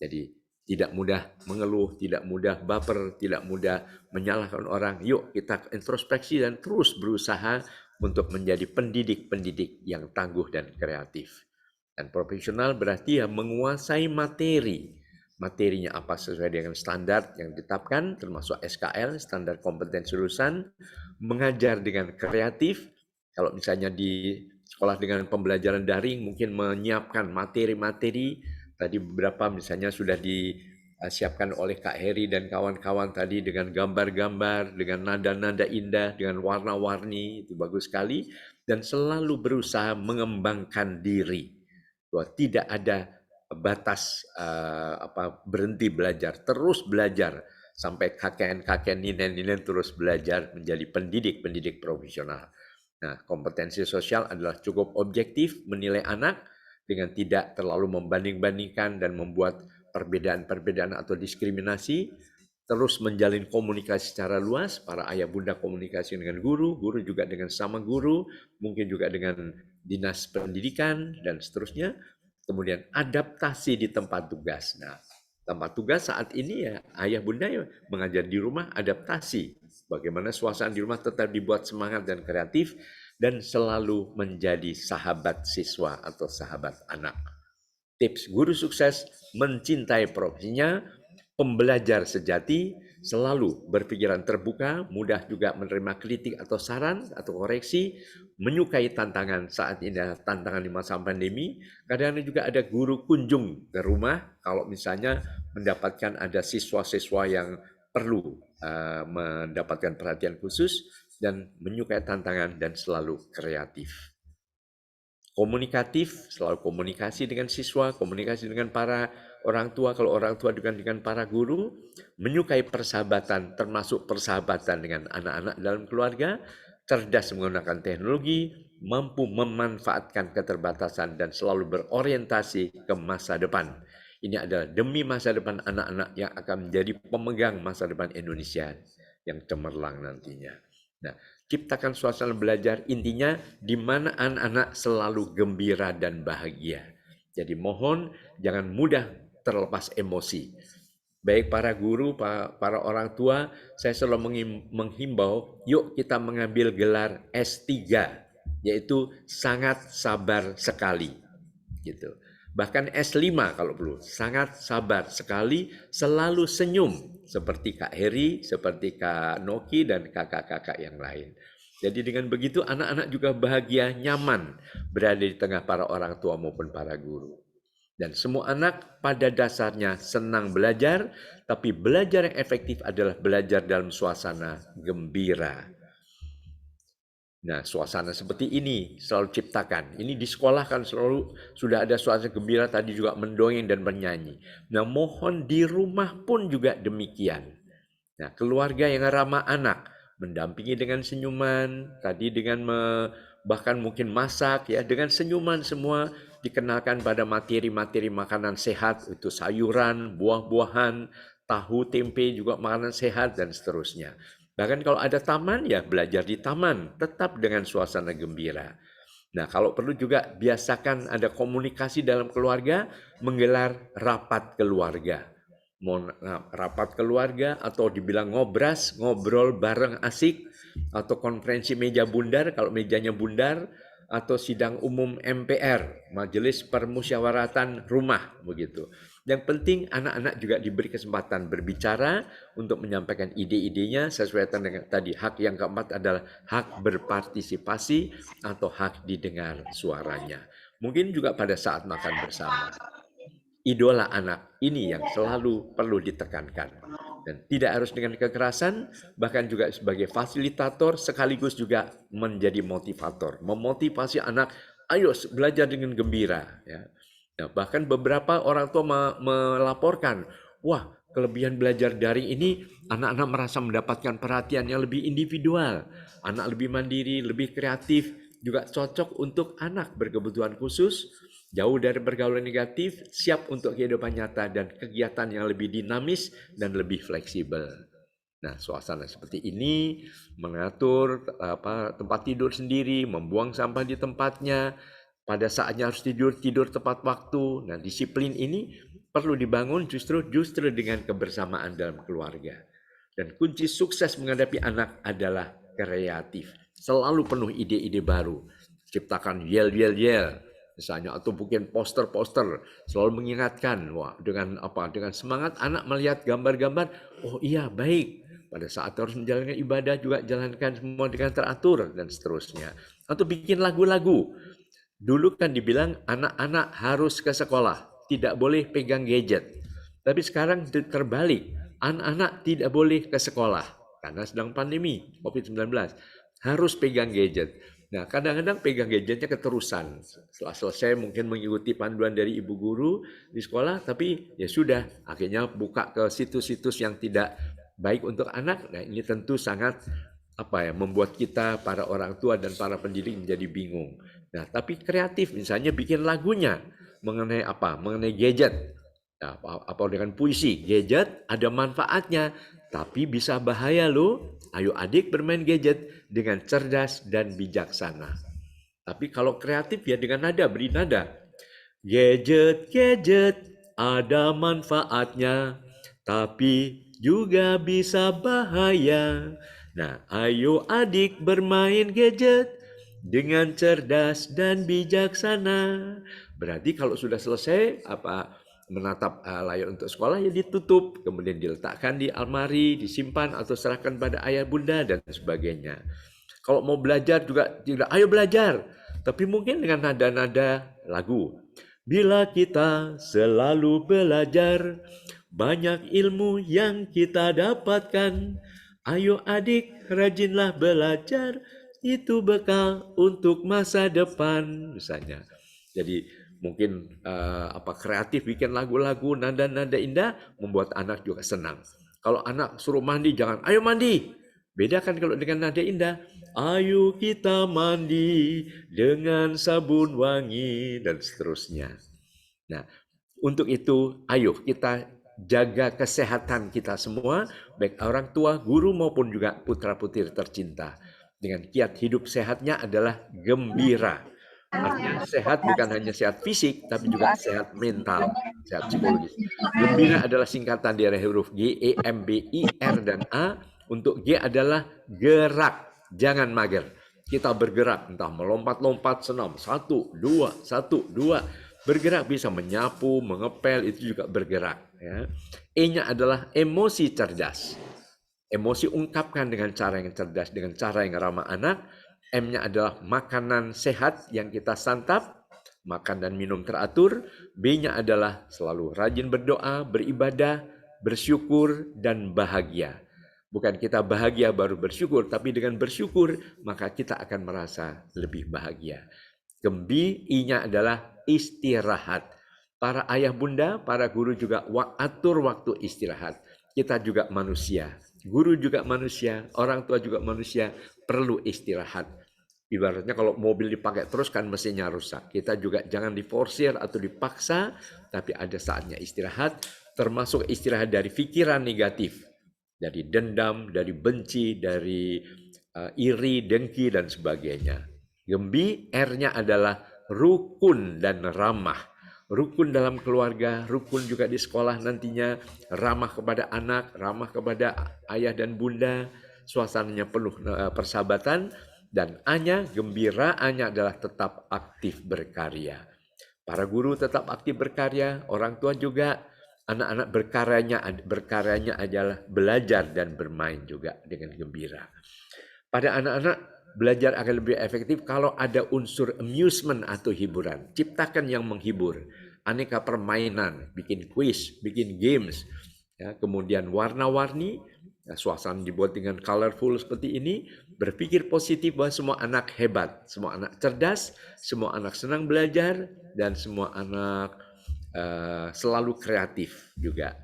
Jadi tidak mudah mengeluh, tidak mudah baper, tidak mudah menyalahkan orang. Yuk kita introspeksi dan terus berusaha untuk menjadi pendidik-pendidik yang tangguh dan kreatif. Dan profesional berarti ya menguasai materi. Materinya apa sesuai dengan standar yang ditetapkan, termasuk SKL, standar kompetensi lulusan, mengajar dengan kreatif. Kalau misalnya di sekolah dengan pembelajaran daring, mungkin menyiapkan materi-materi. Tadi beberapa misalnya sudah disiapkan oleh Kak Heri dan kawan-kawan tadi dengan gambar-gambar, dengan nada-nada indah, dengan warna-warni, itu bagus sekali. Dan selalu berusaha mengembangkan diri. Bahwa tidak ada batas berhenti belajar, terus belajar sampai kakek-kakek, nenek-nenek terus belajar menjadi pendidik-pendidik profesional. Nah, kompetensi sosial adalah cukup objektif menilai anak dengan tidak terlalu membanding-bandingkan dan membuat perbedaan-perbedaan atau diskriminasi, terus menjalin komunikasi secara luas, para ayah bunda komunikasi dengan guru, guru juga dengan sama guru, mungkin juga dengan dinas pendidikan, dan seterusnya. Kemudian adaptasi di tempat tugas. Nah, tempat tugas saat ini ya ayah bunda ya mengajar di rumah adaptasi. Bagaimana suasana di rumah tetap dibuat semangat dan kreatif dan selalu menjadi sahabat siswa atau sahabat anak. Tips guru sukses mencintai profesinya, pembelajar sejati, selalu berpikiran terbuka, mudah juga menerima kritik atau saran atau koreksi, menyukai tantangan saat ini tantangan di masa pandemi. Kadang-kadang juga ada guru kunjung ke rumah kalau misalnya mendapatkan ada siswa-siswa yang perlu mendapatkan perhatian khusus dan menyukai tantangan dan selalu kreatif. Komunikatif, selalu komunikasi dengan siswa, komunikasi dengan para orang tua, kalau orang tua dengan para guru, menyukai persahabatan, termasuk persahabatan dengan anak-anak dalam keluarga, cerdas menggunakan teknologi, mampu memanfaatkan keterbatasan dan selalu berorientasi ke masa depan. Ini adalah demi masa depan anak-anak yang akan menjadi pemegang masa depan Indonesia yang cemerlang nantinya. Nah, ciptakan suasana belajar intinya di mana anak-anak selalu gembira dan bahagia. Jadi mohon jangan mudah terlepas emosi. Baik para guru, para orang tua, saya selalu menghimbau, yuk kita mengambil gelar S3, yaitu sangat sabar sekali. Gitu. Bahkan S5 kalau perlu, sangat sabar sekali, selalu senyum seperti Kak Heri, seperti Kak Noki dan kakak-kakak yang lain. Jadi dengan begitu anak-anak juga bahagia, nyaman berada di tengah para orang tua maupun para guru. Dan semua anak pada dasarnya senang belajar, tapi belajar yang efektif adalah belajar dalam suasana gembira. Nah, suasana seperti ini selalu ciptakan. Ini di sekolah kan selalu sudah ada suasana gembira, tadi juga mendongeng dan bernyanyi. Nah, mohon di rumah pun juga demikian. Nah, keluarga yang ramah anak, mendampingi dengan senyuman, tadi dengan bahkan mungkin masak ya, dengan senyuman semua dikenalkan pada materi-materi makanan sehat, itu sayuran, buah-buahan, tahu, tempe juga makanan sehat dan seterusnya. Bahkan kalau ada taman ya belajar di taman, tetap dengan suasana gembira. Nah, kalau perlu juga biasakan ada komunikasi dalam keluarga, menggelar rapat keluarga. Rapat keluarga atau dibilang ngobras, ngobrol bareng asik, atau konferensi meja bundar kalau mejanya bundar, atau sidang umum MPR, Majelis Permusyawaratan Rumah begitu. Yang penting anak-anak juga diberi kesempatan berbicara untuk menyampaikan ide-idenya sesuai dengan tadi hak yang keempat adalah hak berpartisipasi atau hak didengar suaranya. Mungkin juga pada saat makan bersama. Idola anak ini yang selalu perlu ditekankan. Dan tidak harus dengan kekerasan, bahkan juga sebagai fasilitator sekaligus juga menjadi motivator. Memotivasi anak, ayo belajar dengan gembira. Ya. Nah, bahkan beberapa orang tua melaporkan, wah kelebihan belajar daring ini, anak-anak merasa mendapatkan perhatian yang lebih individual, anak lebih mandiri, lebih kreatif, juga cocok untuk anak berkebutuhan khusus, jauh dari pergaulan negatif, siap untuk kehidupan nyata dan kegiatan yang lebih dinamis dan lebih fleksibel. Nah, suasana seperti ini mengatur tempat tidur sendiri, membuang sampah di tempatnya, pada saatnya harus tidur, tidur tepat waktu. Nah, disiplin ini perlu dibangun justru dengan kebersamaan dalam keluarga. Dan kunci sukses menghadapi anak adalah kreatif. Selalu penuh ide-ide baru. Ciptakan yel-yel-yel misalnya, atau bikin poster-poster, selalu mengingatkan. Wah, dengan semangat anak melihat gambar-gambar, oh iya baik, pada saat harus menjalankan ibadah juga jalankan semua dengan teratur dan seterusnya. Atau bikin lagu-lagu. Dulu kan dibilang anak-anak harus ke sekolah, tidak boleh pegang gadget. Tapi sekarang terbalik, anak-anak tidak boleh ke sekolah karena sedang pandemi COVID-19. Harus pegang gadget. Nah, kadang-kadang pegang gadgetnya keterusan. Setelah selesai mungkin mengikuti panduan dari ibu guru di sekolah, tapi ya sudah, akhirnya buka ke situs-situs yang tidak baik untuk anak. Nah, ini tentu sangat membuat kita para orang tua dan para pendidik menjadi bingung. Nah, tapi kreatif misalnya bikin lagunya mengenai mengenai gadget. Nah, apa dengan puisi, gadget ada manfaatnya, tapi bisa bahaya loh. Ayo adik bermain gadget dengan cerdas dan bijaksana. Tapi kalau kreatif ya dengan nada, beri nada. Gadget, gadget ada manfaatnya, tapi juga bisa bahaya. Nah, ayo adik bermain gadget dengan cerdas dan bijaksana. Berarti kalau sudah selesai menatap layar untuk sekolah ya ditutup, kemudian diletakkan di almari, disimpan atau serahkan pada ayah bunda dan sebagainya. Kalau mau belajar juga tidak, ayo belajar, tapi mungkin dengan nada-nada lagu. Bila kita selalu belajar, banyak ilmu yang kita dapatkan. Ayo adik, rajinlah belajar, itu bekal untuk masa depan, misalnya. Jadi mungkin kreatif bikin lagu-lagu nada-nada indah membuat anak juga senang. Kalau anak suruh mandi, jangan ayo mandi. Beda kan kalau dengan nada indah, ayo kita mandi dengan sabun wangi dan seterusnya. Nah, untuk itu ayo kita jaga kesehatan kita semua, baik orang tua, guru maupun juga putra-putri tercinta. Dengan kiat hidup sehatnya adalah gembira. Artinya sehat bukan hanya sehat fisik, tapi juga sehat mental, sehat psikologis. Gembira adalah singkatan dari huruf G, E, M, B, I, R, dan A. Untuk G adalah gerak, jangan mager. Kita bergerak, entah melompat-lompat senam, 1, 2, 1, 2. Bergerak bisa menyapu, mengepel, itu juga bergerak. Ya. E-nya adalah emosi cerdas. Emosi ungkapkan dengan cara yang cerdas, dengan cara yang ramah anak. M-nya adalah makanan sehat yang kita santap, makan dan minum teratur. B-nya adalah selalu rajin berdoa, beribadah, bersyukur, dan bahagia. Bukan kita bahagia baru bersyukur, tapi dengan bersyukur maka kita akan merasa lebih bahagia. Gembi, I-nya adalah istirahat. Para ayah bunda, para guru juga atur waktu istirahat. Kita juga manusia, guru juga manusia, orang tua juga manusia, perlu istirahat. Ibaratnya kalau mobil dipakai terus kan mesinnya rusak. Kita juga jangan diforsir atau dipaksa, tapi ada saatnya istirahat, termasuk istirahat dari pikiran negatif, dari dendam, dari benci, dari iri, dengki, dan sebagainya. Gembi, R-nya adalah rukun dan ramah. Rukun dalam keluarga, rukun juga di sekolah nantinya, ramah kepada anak, ramah kepada ayah dan bunda, suasananya penuh persahabatan, dan A-nya, gembira, A-nya adalah tetap aktif berkarya. Para guru tetap aktif berkarya, orang tua juga, anak-anak berkaryanya adalah belajar dan bermain juga dengan gembira. Pada anak-anak, belajar akan lebih efektif kalau ada unsur amusement atau hiburan. Ciptakan yang menghibur. Aneka permainan, bikin quiz, bikin games. Ya, kemudian warna-warni, suasana dibuat dengan colorful seperti ini. Berpikir positif bahwa semua anak hebat, semua anak cerdas, semua anak senang belajar, dan semua anak selalu kreatif juga.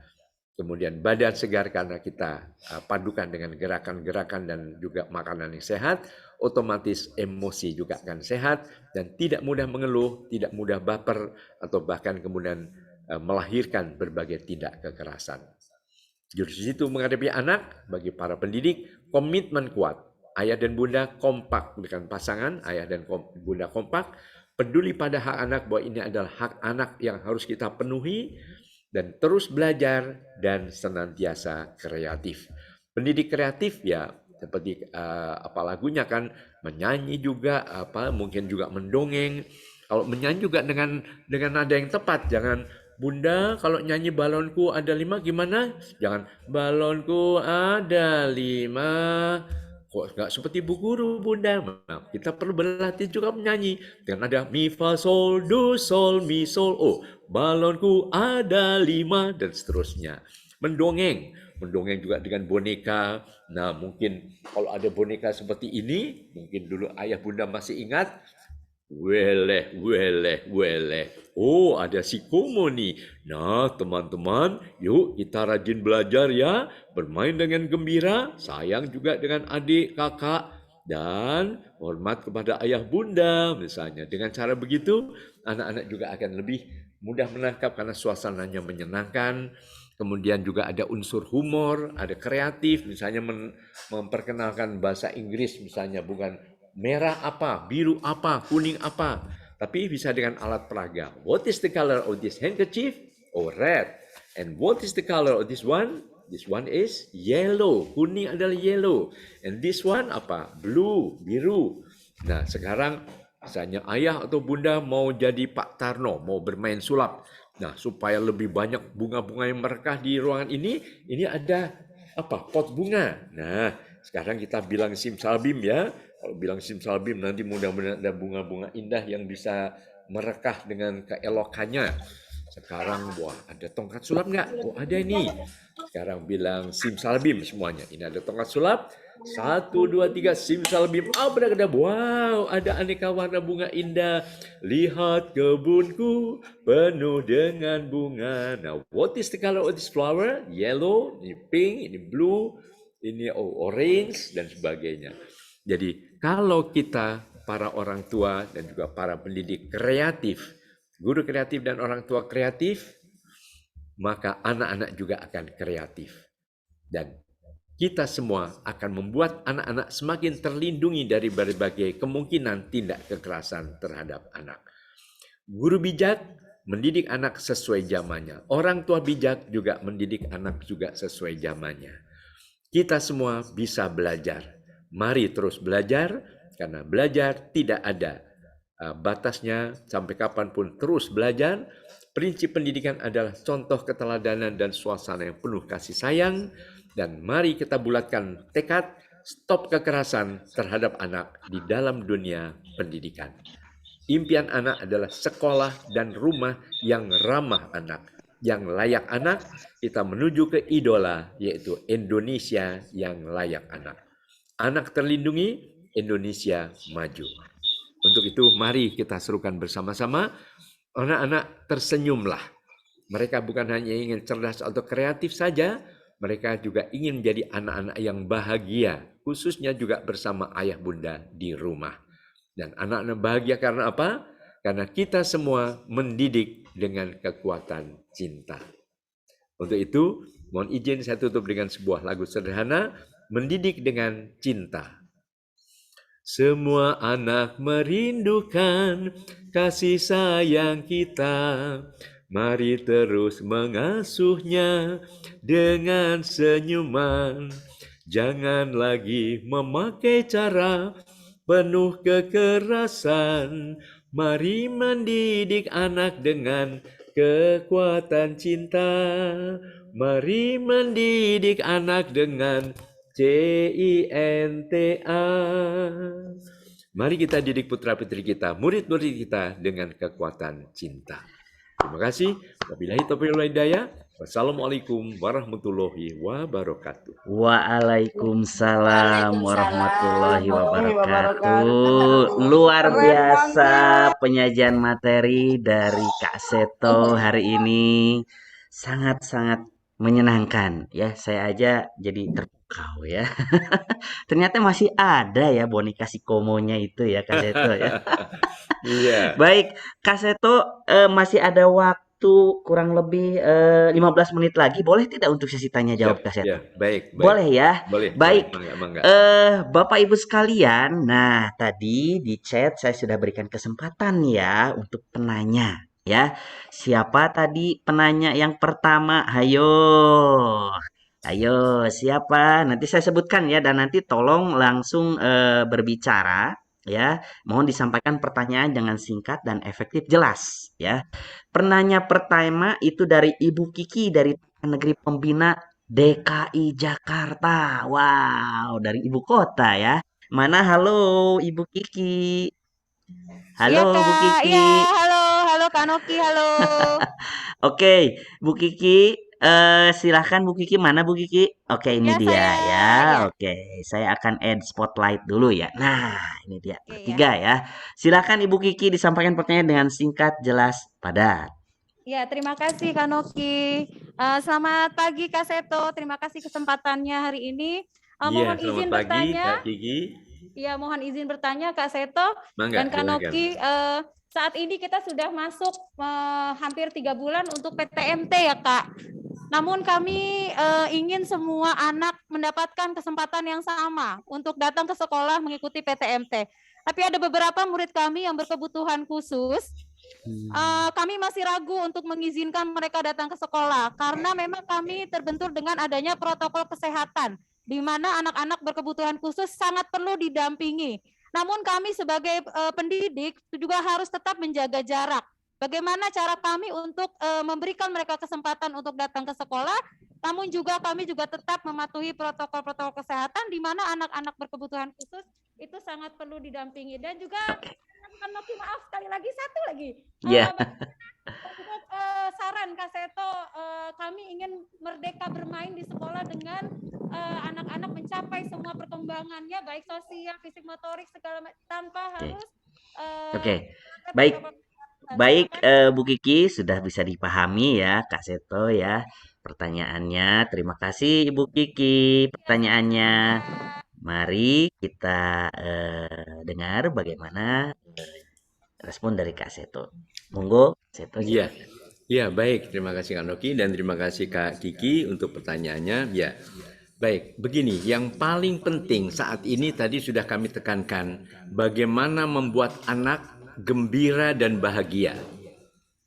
Kemudian badan segar karena kita padukan dengan gerakan-gerakan dan juga makanan yang sehat, otomatis emosi juga akan sehat dan tidak mudah mengeluh, tidak mudah baper atau bahkan kemudian melahirkan berbagai tindak kekerasan. Jurus itu menghadapi anak bagi para pendidik, komitmen kuat. Ayah dan bunda kompak dengan pasangan, ayah dan bunda kompak, peduli pada hak anak bahwa ini adalah hak anak yang harus kita penuhi dan terus belajar dan senantiasa kreatif. Pendidik kreatif ya seperti apa lagunya kan, menyanyi juga, mungkin juga mendongeng. Kalau menyanyi juga dengan nada yang tepat, jangan Bunda kalau nyanyi balonku ada 5 gimana? Jangan balonku ada 5. Kok nggak seperti bu guru Bunda? Nah, kita perlu berlatih juga menyanyi dengan ada mi fa sol do sol mi sol oh. Balonku ada 5 dan seterusnya. Mendongeng juga dengan boneka. Nah, mungkin kalau ada boneka seperti ini, mungkin dulu ayah bunda masih ingat, weleh, weleh, weleh. Oh, ada si Komo nih. Nah, teman-teman, yuk kita rajin belajar ya. Bermain dengan gembira, sayang juga dengan adik, kakak, dan hormat kepada ayah bunda misalnya. Dengan cara begitu, anak-anak juga akan lebih mudah menangkap karena suasananya menyenangkan. Kemudian juga ada unsur humor, ada kreatif, misalnya memperkenalkan bahasa Inggris misalnya, bukan merah apa, biru apa, kuning apa, tapi bisa dengan alat peraga. What is the color of this handkerchief? Oh, red. And what is the color of this one? This one is yellow. Kuning adalah yellow. And this one apa? Blue, biru. Nah, sekarang misalnya ayah atau bunda mau jadi Pak Tarno, mau bermain sulap. Nah, supaya lebih banyak bunga-bunga yang merekah di ruangan ini ada apa? Pot bunga. Nah, sekarang kita bilang simsalabim ya. Kalau bilang simsalabim nanti mudah-mudahan ada bunga-bunga indah yang bisa merekah dengan keelokannya. Sekarang wah ada tongkat sulap nggak? Oh ada ini. Sekarang bilang simsalabim semuanya. Ini ada tongkat sulap. 1, 2, 3 simsalabim. Abracadabra. Wow ada aneka warna bunga indah. Lihat kebunku penuh dengan bunga. Now what is the color of this flower? Yellow, ini pink, ini blue, ini orange dan sebagainya. Jadi kalau kita para orang tua dan juga para pendidik kreatif, guru kreatif dan orang tua kreatif, maka anak-anak juga akan kreatif. Dan kita semua akan membuat anak-anak semakin terlindungi dari berbagai kemungkinan tindak kekerasan terhadap anak. Guru bijak mendidik anak sesuai zamannya. Orang tua bijak juga mendidik anak juga sesuai zamannya. Kita semua bisa belajar. Mari terus belajar, karena belajar tidak ada batasnya, sampai kapanpun terus belajar. Prinsip pendidikan adalah contoh keteladanan dan suasana yang penuh kasih sayang. Dan mari kita bulatkan tekad, stop kekerasan terhadap anak di dalam dunia pendidikan. Impian anak adalah sekolah dan rumah yang ramah anak, yang layak anak. Kita menuju ke idola, yaitu Indonesia yang layak anak. Anak terlindungi, Indonesia maju. Untuk itu mari kita serukan bersama-sama, anak-anak tersenyumlah. Mereka bukan hanya ingin cerdas atau kreatif saja, mereka juga ingin menjadi anak-anak yang bahagia, khususnya juga bersama ayah bunda di rumah. Dan anak-anak bahagia karena apa? Karena kita semua mendidik dengan kekuatan cinta. Untuk itu, mohon izin saya tutup dengan sebuah lagu sederhana, Mendidik dengan Cinta. Semua anak merindukan kasih sayang kita. Mari terus mengasuhnya dengan senyuman. Jangan lagi memakai cara penuh kekerasan. Mari mendidik anak dengan kekuatan cinta. Mari mendidik anak dengan CINTA. Mari kita didik putra-putri kita, murid-murid kita dengan kekuatan cinta. Terima kasih. Wabillahi taufiq wal hidayah. Wassalamualaikum warahmatullahi wabarakatuh. Waalaikumsalam warahmatullahi wabarakatuh. Luar biasa penyajian materi dari Kak Seto hari ini. Sangat-sangat menyenangkan ya. Saya aja jadi terpukau ya. Ternyata masih ada ya boneka si Komonya itu ya Kak Seto ya. Iya, Baik, Kak Seto, masih ada waktu kurang lebih 15 menit lagi. Boleh tidak untuk sesi tanya siap. jawab Kak Ya, Seto? baik, baik. Boleh ya. Boleh, boleh. Baik, Mangga, mangga. Bapak Ibu sekalian, nah tadi di chat saya sudah berikan kesempatan ya untuk penanya ya. Siapa tadi penanya yang pertama? Hayo. Ayo, siapa? Nanti saya sebutkan ya dan nanti tolong langsung berbicara ya. Mohon disampaikan pertanyaan dengan singkat dan efektif jelas ya. Penanya pertama itu dari Ibu Kiki dari Negeri Pembina DKI Jakarta. Wow, dari ibu kota ya. Mana halo Ibu Kiki? Iya Halo Bu Kak, iya Kiki. halo, halo Kak Noki, halo. Oke, Bu Kiki, silahkan Bu Kiki, mana Bu Kiki? Oke, ini Ya saya, dia ya. ya. Oke, saya akan add spotlight dulu ya. Nah, ini dia Oke ya. bertiga ya. Silahkan Ibu Kiki disampaikan pertanyaan dengan singkat, jelas, padat. Ya, terima kasih Kak Noki. Selamat pagi Kak Seto, terima kasih kesempatannya hari ini. Iya, Mohon selamat izin pagi bertanya, Kak Kiki. ya mohon izin bertanya Kak Seto Mangga, dan Kak silakan. Noki. Saat ini kita sudah masuk hampir 3 bulan untuk PTMT ya Kak. Namun kami ingin semua anak mendapatkan kesempatan yang sama untuk datang ke sekolah mengikuti PTMT. Tapi ada beberapa murid kami yang berkebutuhan khusus. Kami masih ragu untuk mengizinkan mereka datang ke sekolah karena memang kami terbentur dengan adanya protokol kesehatan di mana anak-anak berkebutuhan khusus sangat perlu didampingi. Namun kami sebagai pendidik juga harus tetap menjaga jarak. Bagaimana cara kami untuk memberikan mereka kesempatan untuk datang ke sekolah, namun juga kami juga tetap mematuhi protokol-protokol kesehatan di mana anak-anak berkebutuhan khusus itu sangat perlu didampingi. Dan juga Noki, maaf sekali lagi, satu lagi. Ya, Untuk saran Kak Seto, kami ingin merdeka bermain di sekolah dengan anak-anak mencapai semua perkembangannya, baik sosial, fisik, motorik, segala tanpa oke. harus Oke. Baik, terima baik kasih. Bu Kiki sudah bisa dipahami ya Kak Seto ya pertanyaannya. Terima kasih Ibu Kiki Ya, pertanyaannya. sama-sama. Mari kita dengar bagaimana respon dari Kak Seto. Monggo, Seto Iya, silakan. iya baik. Terima kasih Kak Noki dan terima kasih Kak Kiki untuk pertanyaannya. Ya, baik. Begini, yang paling penting saat ini tadi sudah kami tekankan bagaimana membuat anak gembira dan bahagia.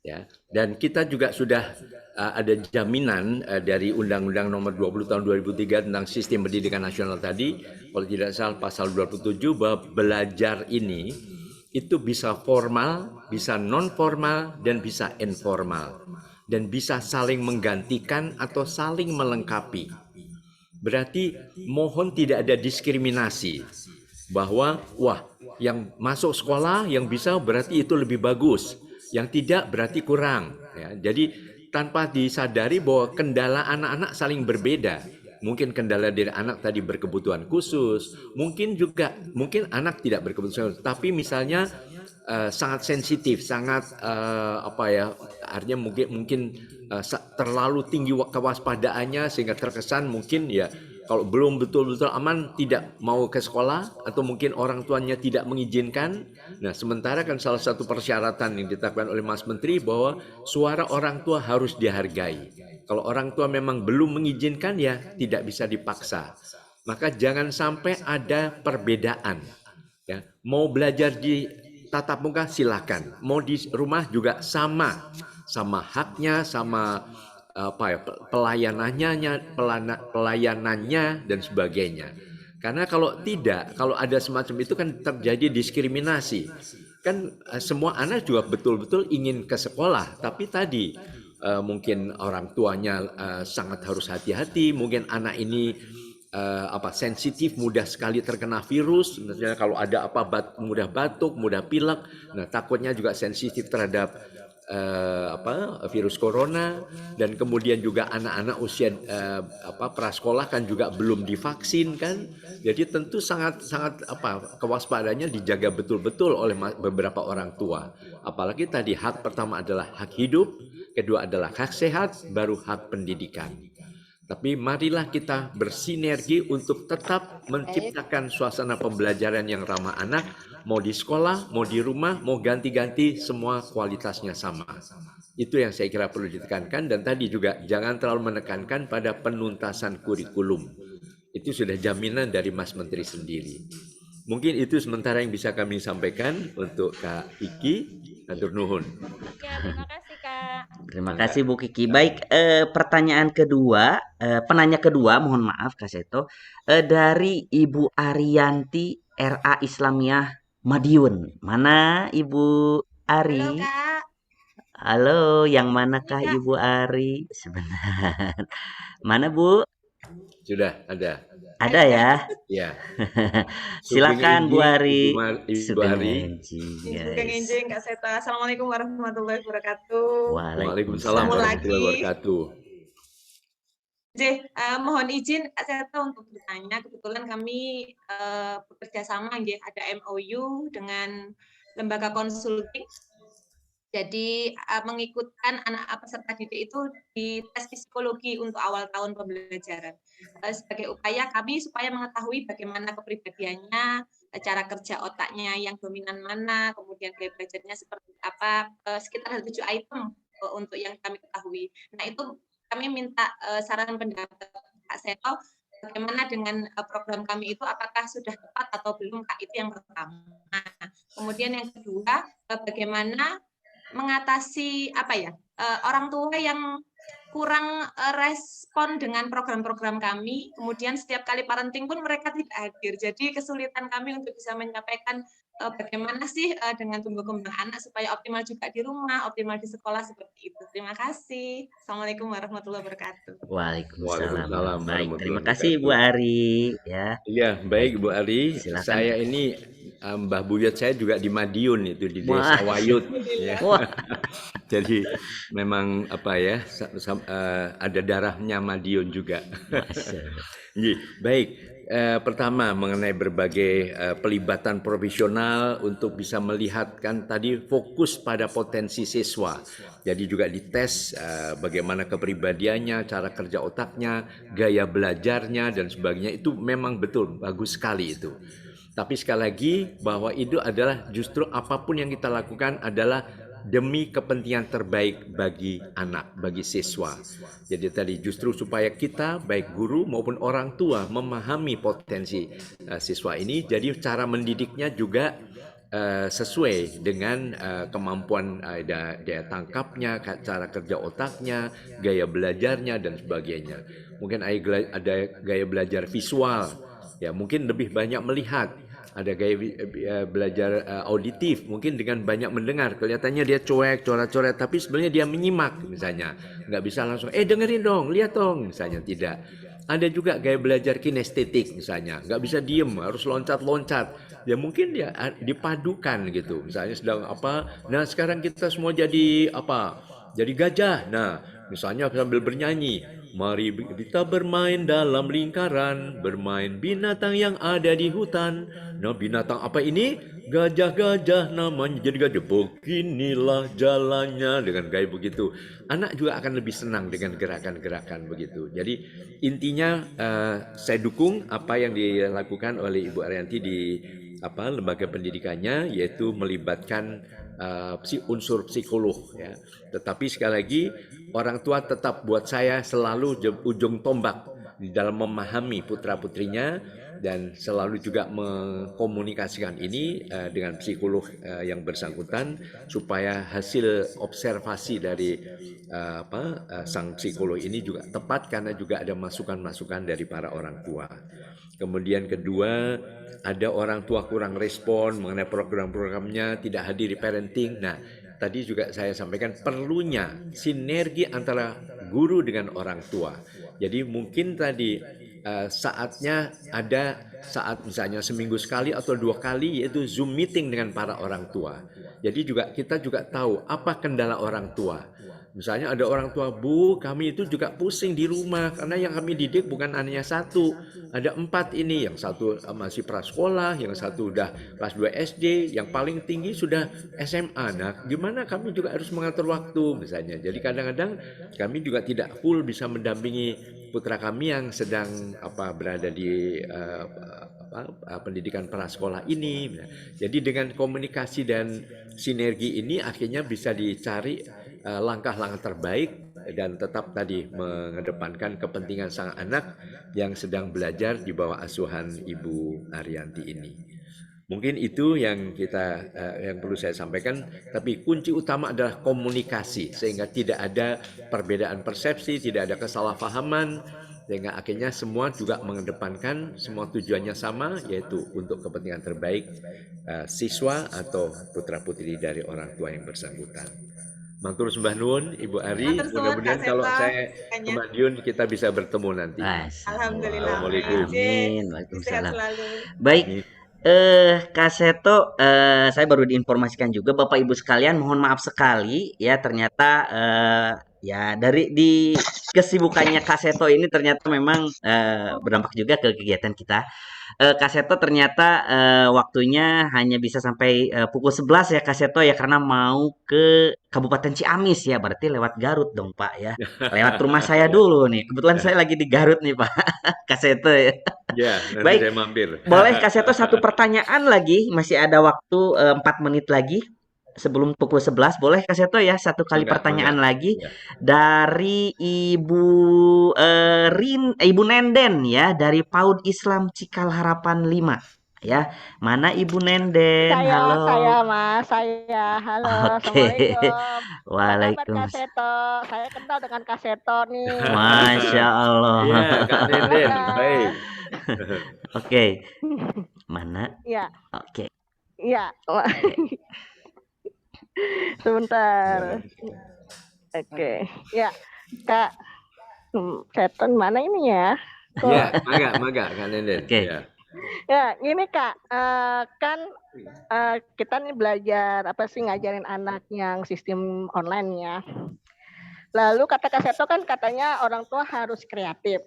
Ya, dan kita juga sudah ada jaminan dari Undang-Undang Nomor 20 Tahun 2003 tentang Sistem Pendidikan Nasional tadi, kalau tidak salah pasal 27 bahwa belajar ini itu bisa formal, bisa non formal dan bisa informal dan bisa saling menggantikan atau saling melengkapi. Berarti mohon tidak ada diskriminasi bahwa wah yang masuk sekolah yang bisa berarti itu lebih bagus, yang tidak berarti kurang ya. Jadi tanpa disadari bahwa kendala anak-anak saling berbeda. Mungkin kendala dari anak tadi berkebutuhan khusus, mungkin anak tidak berkebutuhan khusus, tapi misalnya sangat sensitif, sangat apa ya, artinya mungkin terlalu tinggi kewaspadaannya sehingga terkesan mungkin ya kalau belum betul-betul aman tidak mau ke sekolah atau mungkin orang tuanya tidak mengizinkan. Nah, sementara kan salah satu persyaratan yang ditetapkan oleh Mas Menteri bahwa suara orang tua harus dihargai. Kalau orang tua memang belum mengizinkan ya tidak bisa dipaksa. Maka jangan sampai ada perbedaan. Ya, mau belajar di tatap muka silakan, mau di rumah juga sama haknya, sama apa ya pelayanannya dan sebagainya. Karena kalau tidak, kalau ada semacam itu kan terjadi diskriminasi. Kan semua anak juga betul-betul ingin ke sekolah, tapi tadi mungkin orang tuanya sangat harus hati-hati, mungkin anak ini sensitif, mudah sekali terkena virus. Misalnya kalau ada mudah batuk, mudah pilek. Nah, takutnya juga sensitif terhadap virus corona, dan kemudian juga anak-anak usia prasekolah kan juga belum divaksin kan. Jadi tentu sangat kewaspadaannya dijaga betul-betul oleh beberapa orang tua. Apalagi tadi hak pertama adalah hak hidup, kedua adalah hak sehat, baru hak pendidikan. Tapi marilah kita bersinergi untuk tetap menciptakan suasana pembelajaran yang ramah anak, mau di sekolah, mau di rumah, mau ganti-ganti, semua kualitasnya sama. Itu yang saya kira perlu ditekankan, dan tadi juga jangan terlalu menekankan pada penuntasan kurikulum. Itu sudah jaminan dari Mas Menteri sendiri. Mungkin itu sementara yang bisa kami sampaikan untuk Kak Iki. Hatur nuhun. Ya, terima kasih Kak. Terima Mangga. kasih Bu Kiki. Baik, pertanyaan kedua, penanya kedua, mohon maaf Kak Seto, dari Ibu Ariyanti RA Islamiyah Madiun. Mana Ibu Halo Ari? Kak, Halo, yang manakah Kak. Ibu Ari? Sebentar. Mana Bu? Sudah ada. Ada ya? Ya. Silakan Bu Ari. Ibu Sugeng Ari. Enjing, Sugeng guys. Enjing Kak Seta. Assalamualaikum warahmatullahi wabarakatuh. Waalaikumsalam Ketemu warahmatullahi lagi. wabarakatuh. Mohon izin Kak Seta untuk bertanya. Kebetulan kami bekerja sama, ada MOU dengan lembaga konsulting. Jadi mengikutkan anak peserta didik itu di tes psikologi untuk awal tahun pembelajaran. Sebagai upaya kami supaya mengetahui bagaimana kepribadiannya, cara kerja otaknya yang dominan mana, kemudian gaya belajarnya seperti apa, sekitar ada 7 item untuk yang kami ketahui. Nah itu kami minta saran pendapat Kak Seto, bagaimana dengan program kami itu, apakah sudah tepat atau belum, Kak? Itu yang pertama. Kemudian yang kedua, bagaimana mengatasi orang tua yang kurang respon dengan program-program kami, kemudian setiap kali parenting pun mereka tidak hadir. Jadi kesulitan kami untuk bisa menyampaikan bagaimana sih dengan tumbuh kembang anak supaya optimal juga di rumah, optimal di sekolah, seperti itu. Terima kasih. Assalamualaikum warahmatullahi wabarakatuh. Waalaikumsalam. Waalaikumsalam Baik, terima warahmatullahi kasih Bu wabarakatuh. Ari ya. Iya, baik Bu Ari. Silakan. Saya ini Mbah Buyut saya juga di Madiun, itu di Desa Wah. Wayut. Ya. Wah, Jadi memang ada darahnya Madiun juga. Masya Allah. Iya, baik. Pertama mengenai berbagai pelibatan profesional untuk bisa melihatkan tadi fokus pada potensi siswa. Jadi juga dites bagaimana kepribadiannya, cara kerja otaknya, gaya belajarnya dan sebagainya. Itu memang betul bagus sekali itu. Tapi sekali lagi bahwa itu adalah justru apapun yang kita lakukan adalah demi kepentingan terbaik bagi anak, bagi siswa. Jadi tadi justru supaya kita baik guru maupun orang tua memahami potensi siswa ini, jadi cara mendidiknya juga sesuai dengan kemampuan daya tangkapnya, cara kerja otaknya, gaya belajarnya dan sebagainya. Mungkin ada gaya belajar visual, ya mungkin lebih banyak melihat. Ada gaya belajar auditif, mungkin dengan banyak mendengar. Kelihatannya dia cuek, coret-coret, tapi sebenarnya dia menyimak misalnya. Nggak bisa langsung, dengerin dong, lihat dong, misalnya tidak. Ada juga gaya belajar kinestetik misalnya, nggak bisa diem, harus loncat-loncat. Ya mungkin dia dipadukan gitu, misalnya sedang apa, nah sekarang kita semua jadi apa, jadi gajah. Nah misalnya sambil bernyanyi, mari kita bermain dalam lingkaran, bermain binatang yang ada di hutan. Nah binatang apa ini? Gajah-gajah namanya, jadi gajah. Beginilah jalannya, dengan gaya begitu. Anak juga akan lebih senang dengan gerakan-gerakan begitu. Jadi intinya saya dukung apa yang dilakukan oleh Ibu Ariyanti di lembaga pendidikannya, yaitu melibatkan unsur psikolog ya. Tetapi sekali lagi orang tua tetap buat saya selalu ujung tombak di dalam memahami putra-putrinya dan selalu juga mengkomunikasikan ini dengan psikolog yang bersangkutan supaya hasil observasi dari sang psikolog ini juga tepat karena juga ada masukan-masukan dari para orang tua. Kemudian kedua, ada orang tua kurang respon mengenai program-programnya, tidak hadir di parenting. Nah, tadi juga saya sampaikan perlunya sinergi antara guru dengan orang tua. Jadi mungkin tadi saatnya ada saat misalnya seminggu sekali atau 2 kali, yaitu Zoom meeting dengan para orang tua. Jadi juga kita juga tahu apa kendala orang tua. Misalnya ada orang tua, Bu, kami itu juga pusing di rumah karena yang kami didik bukan hanya satu, ada 4 ini, yang satu masih prasekolah, yang satu udah kelas 2 SD, yang paling tinggi sudah SMA. Nah, gimana kami juga harus mengatur waktu misalnya. Jadi kadang-kadang kami juga tidak full bisa mendampingi putra kami yang sedang berada di pendidikan prasekolah ini. Jadi dengan komunikasi dan sinergi ini akhirnya bisa dicari langkah-langkah terbaik dan tetap tadi mengedepankan kepentingan sang anak yang sedang belajar di bawah asuhan Ibu Arianti ini. Mungkin itu yang yang perlu saya sampaikan, tapi kunci utama adalah komunikasi sehingga tidak ada perbedaan persepsi, tidak ada kesalahpahaman, sehingga akhirnya semua juga mengedepankan semua tujuannya sama, yaitu untuk kepentingan terbaik siswa atau putra-putri dari orang tua yang bersangkutan. Matur sembah nuwun Ibu Ari, mudah-mudahan kalau saya ke Madiun kita bisa bertemu nanti. Alhamdulillah. Assalamualaikum. Amin. Sehat Waalaikumsalam. selalu. Baik, Kak Seto, saya baru diinformasikan juga Bapak Ibu sekalian, mohon maaf sekali ya ternyata ya di kesibukannya Kak Seto ini ternyata memang berdampak juga ke kegiatan kita. Kak Seto ternyata waktunya hanya bisa sampai pukul 11 ya Kak Seto ya karena mau ke Kabupaten Ciamis ya, berarti lewat Garut dong Pak ya. Lewat rumah saya dulu nih. Kebetulan saya lagi di Garut nih Pak. Kak Seto ya. Ya, nanti Baik. saya mampir. Boleh Kak Seto satu pertanyaan lagi, masih ada waktu 4 menit lagi sebelum pukul 11. Boleh Kak Seto ya satu kali Mangga, pertanyaan mangga. lagi Ya. dari Ibu Nenden ya dari PAUD Islam Cikal Harapan 5 ya. Mana Ibu Nenden? Halo. Saya Mas, saya. Halo, Oke. Assalamualaikum. Apa kabar Kak Waalaikumsalam. Seto? Saya kenal dengan Kak Seto nih. Masya Allah. Iya, Kak Nenden. Baik. Oke. Mana? Iya, Oke. iya. Sebentar. Oke. Ya, Kak Seto mana ini ya? Ya, mangga, Kak Nenden. Oke. Ya. Ya, gini Kak, kan kita nih belajar apa sih ngajarin anak yang sistem online ya. Lalu kata Kak Seto kan katanya orang tua harus kreatif.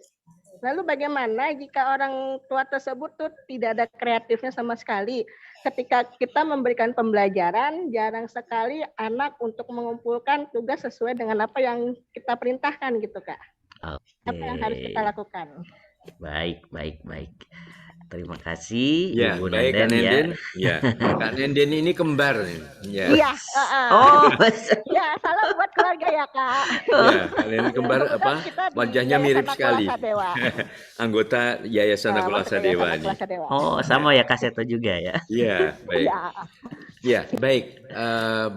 Lalu bagaimana jika orang tua tersebut tuh tidak ada kreatifnya sama sekali? Ketika kita memberikan pembelajaran, jarang sekali anak untuk mengumpulkan tugas sesuai dengan apa yang kita perintahkan gitu Kak. Apa yang harus kita lakukan? Baik. Terima kasih Ya, Ibu baik Kak Nenden Nenden. Ya, ya. Kak Nenden ini kembar nih. Ya. Iya, Oh, ya salam buat keluarga ya Kak. Ya, Kak Nenden kembar Kebetulan kita di wajahnya Yayasan mirip Anak sekali. Kulasa Dewa. Anggota Yayasan Nah, Akulasa masuk ke Dewa Yayasan nih. Akulasa Dewa. oh sama ya Kak Seto juga ya. Iya, baik. Iya. Ya, baik.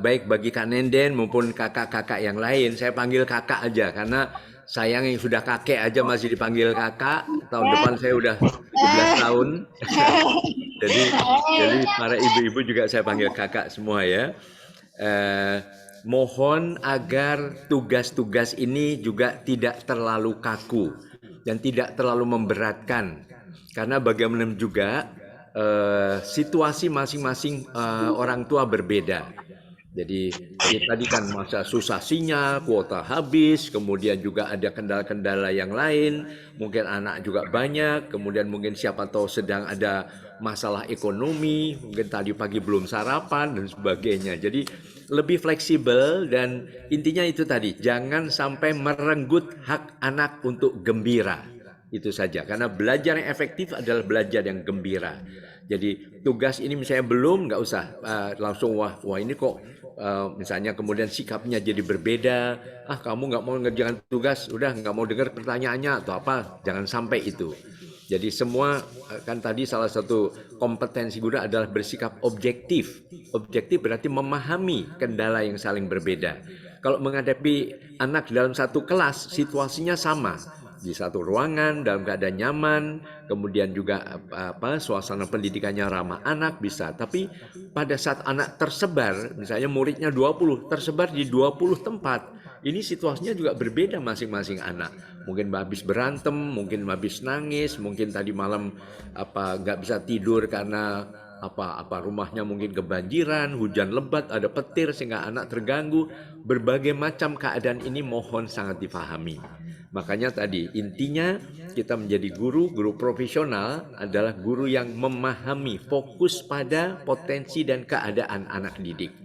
Baik bagi Kak Nenden maupun kakak-kakak yang lain, saya panggil kakak aja karena sayang yang sudah kakek aja masih dipanggil kakak. Tahun depan saya udah 17 tahun. jadi para ibu-ibu juga saya panggil kakak semua ya. Mohon agar tugas-tugas ini juga tidak terlalu kaku dan tidak terlalu memberatkan. Karena bagaimana juga situasi masing-masing orang tua berbeda. Jadi tadi kan masa susah sinyal, kuota habis, kemudian juga ada kendala-kendala yang lain, mungkin anak juga banyak, kemudian mungkin siapa tahu sedang ada masalah ekonomi, mungkin tadi pagi belum sarapan dan sebagainya. Jadi lebih fleksibel dan intinya itu tadi, jangan sampai merenggut hak anak untuk gembira. Itu saja, karena belajar yang efektif adalah belajar yang gembira. Jadi tugas ini misalnya belum, nggak usah langsung wah ini kok misalnya kemudian sikapnya jadi berbeda. Kamu nggak mau ngerjakan tugas, udah nggak mau dengar pertanyaannya atau apa, jangan sampai itu. Jadi semua kan tadi salah satu kompetensi guru adalah bersikap objektif. Objektif berarti memahami kendala yang saling berbeda. Kalau menghadapi anak dalam satu kelas, situasinya sama. Di satu ruangan dalam keadaan nyaman, kemudian juga suasana pendidikannya ramah anak bisa. Tapi pada saat anak tersebar, misalnya muridnya 20, tersebar di 20 tempat, ini situasinya juga berbeda masing-masing anak. Mungkin habis berantem, mungkin habis nangis, mungkin tadi malam nggak bisa tidur karena rumahnya mungkin kebanjiran, hujan lebat, ada petir sehingga anak terganggu. Berbagai macam keadaan ini mohon sangat difahami. Makanya tadi intinya kita menjadi guru profesional adalah guru yang memahami, fokus pada potensi dan keadaan anak didik.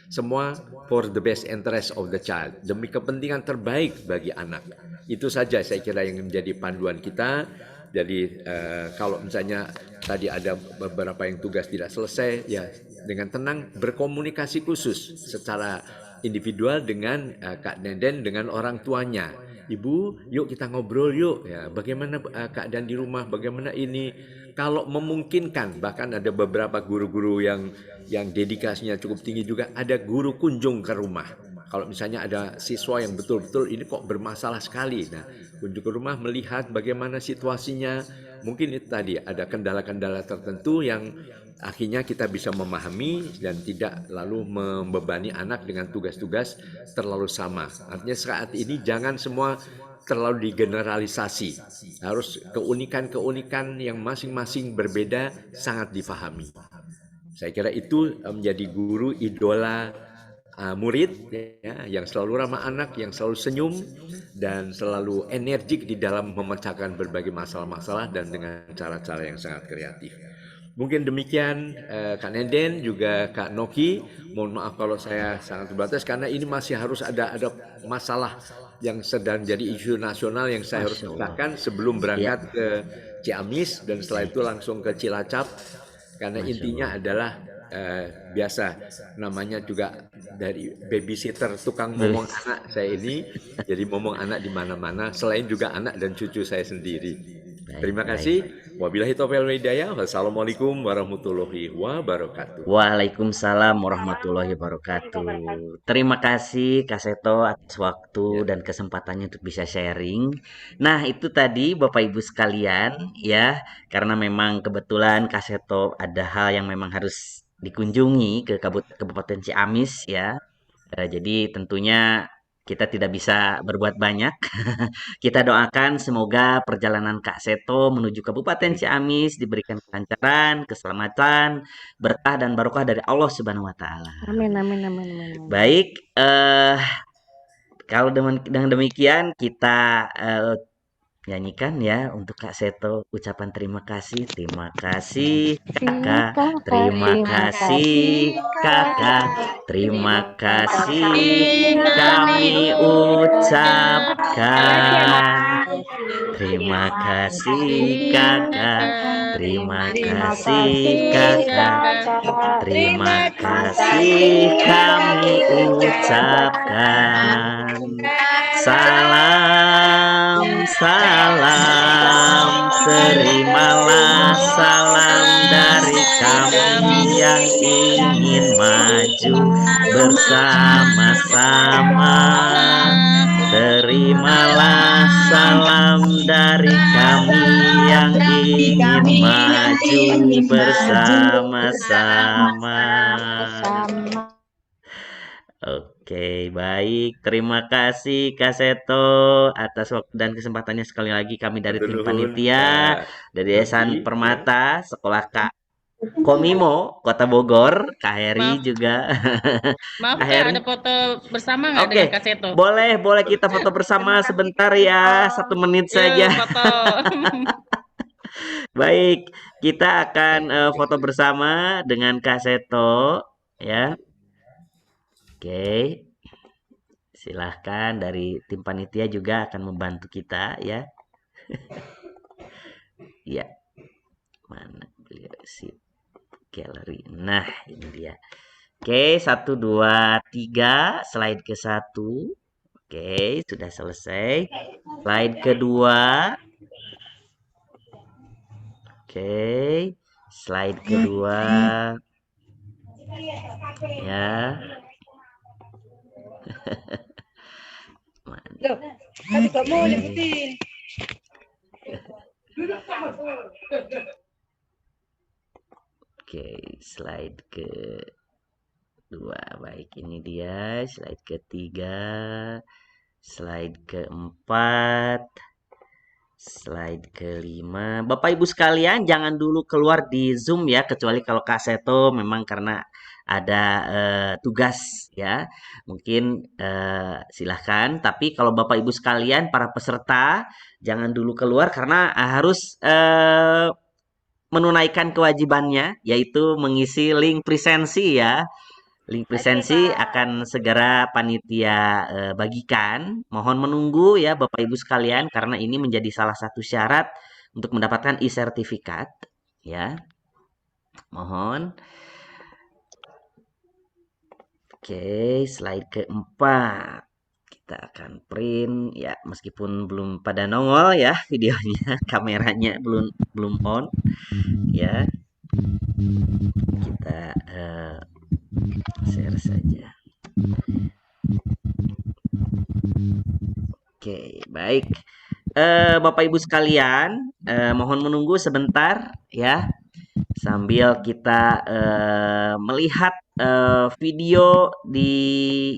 Semua for the best interest of the child, demi kepentingan terbaik bagi anak. Itu saja saya kira yang menjadi panduan kita. Jadi kalau misalnya tadi ada beberapa yang tugas tidak selesai, ya dengan tenang berkomunikasi khusus secara individual dengan Kak Nenden dengan orang tuanya. Ibu, yuk kita ngobrol yuk. Ya, bagaimana keadaan di rumah, bagaimana ini. Kalau memungkinkan, bahkan ada beberapa guru-guru yang dedikasinya cukup tinggi juga, ada guru kunjung ke rumah. Kalau misalnya ada siswa yang betul-betul ini kok bermasalah sekali, nah kunjung ke rumah melihat bagaimana situasinya. Mungkin itu tadi ada kendala-kendala tertentu yang akhirnya kita bisa memahami dan tidak lalu membebani anak dengan tugas-tugas terlalu sama. Artinya saat ini jangan semua terlalu digeneralisasi. Harus keunikan-keunikan yang masing-masing berbeda sangat difahami. Saya kira itu menjadi guru idola murid ya, yang selalu ramah anak, yang selalu senyum dan selalu energik di dalam memecahkan berbagai masalah-masalah dan dengan cara-cara yang sangat kreatif. Mungkin demikian Kak Nenden juga Kak Noki. Mohon maaf kalau saya sangat terbatas karena ini masih harus ada masalah yang sedang jadi isu nasional yang saya harus pecahkan sebelum berangkat ke Ciamis dan setelah itu langsung ke Cilacap. Karena intinya adalah biasa namanya juga dari babysitter tukang momong anak saya ini, jadi momong anak di mana-mana selain juga anak dan cucu saya sendiri. Terima kasih. Wabillahi taufiq wal hidayah. Wassalamualaikum warahmatullahi wabarakatuh. Waalaikumsalam warahmatullahi wabarakatuh. Terima kasih Kak Seto atas waktu dan kesempatannya untuk bisa sharing. Nah, itu tadi Bapak Ibu sekalian ya, karena memang kebetulan Kak Seto ada hal yang memang harus dikunjungi ke Kabupaten Ciamis ya. Jadi tentunya kita tidak bisa berbuat banyak. Kita doakan semoga perjalanan Kak Seto menuju Kabupaten Ciamis diberikan kelancaran, keselamatan, berkah dan barokah dari Allah Subhanahu wa taala. Amin, amin, amin, amin. Baik, kalau dengan demikian kita nyanyikan ya untuk Kak Seto ucapan terima kasih. Terima kasih Kakak, terima kasih Kakak, terima kasih kami ucapkan. Terima kasih Kakak, terima kasih Kakak, terima kasih kami ucapkan. Salam, salam, terimalah salam dari kami yang ingin maju bersama-sama. Terimalah salam dari kami yang ingin maju bersama-sama. Oke, baik. Terima kasih Kak Seto atas waktu dan kesempatannya. Sekali lagi kami dari tim panitia dari Yayasan Permata Sekolah Kak Komimo Kota Bogor, Kak Heri juga. Maaf Kak Kak, Heri. ada foto bersama nggak Oke, dengan Kak Seto? boleh kita foto bersama sebentar ya, 1 menit saja. Yuk, foto. Baik, kita akan foto bersama dengan Kak Seto ya. Oke, silahkan dari tim panitia juga akan membantu kita ya. Ya, mana beliau sih gallery. Nah, ini dia. Oke, 1, 2, 3, slide ke 1. Oke, sudah selesai. Slide kedua. Oke, slide kedua. Ya. Oke, slide kedua. Baik, ini dia slide ketiga, slide keempat, slide kelima. Bapak Ibu sekalian, jangan dulu keluar di Zoom ya, kecuali kalau Kak Seto memang karena ada tugas ya. Mungkin silahkan. Tapi kalau Bapak Ibu sekalian, para peserta, jangan dulu keluar karena harus menunaikan kewajibannya, yaitu mengisi link presensi ya. Link Oke, presensi Pak. akan segera panitia bagikan. Mohon menunggu ya Bapak Ibu sekalian karena ini menjadi salah satu syarat untuk mendapatkan e-sertifikat ya. Mohon. Oke, slide keempat. Kita akan print ya meskipun belum pada nongol ya videonya, kameranya belum on ya. Kita share saja. Oke, baik. Bapak Ibu sekalian, mohon menunggu sebentar ya sambil kita melihat video di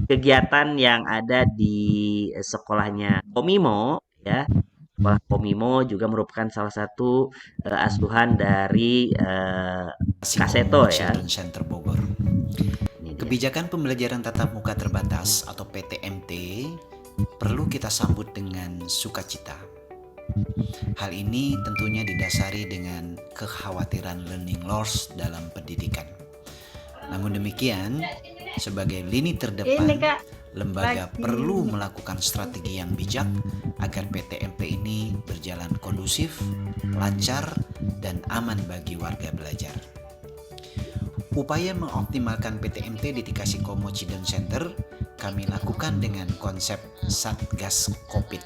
kegiatan yang ada di sekolahnya Komimo ya. Sekolah Komimo juga merupakan salah satu asuhan dari Kaseto Komo ya. Children's Center Bogor. Ini dia. Kebijakan pembelajaran tatap muka terbatas atau PTMT perlu kita sambut dengan sukacita. Hal ini tentunya didasari dengan kekhawatiran learning loss dalam pendidikan. Namun demikian, sebagai lini terdepan, Ini, Kak. lembaga Lagi. perlu melakukan strategi yang bijak agar PTMP ini berjalan kondusif, lancar, dan aman bagi warga belajar. Upaya mengoptimalkan PTMT di Tikasi Komo Children's Center kami lakukan dengan konsep Satgas COVID.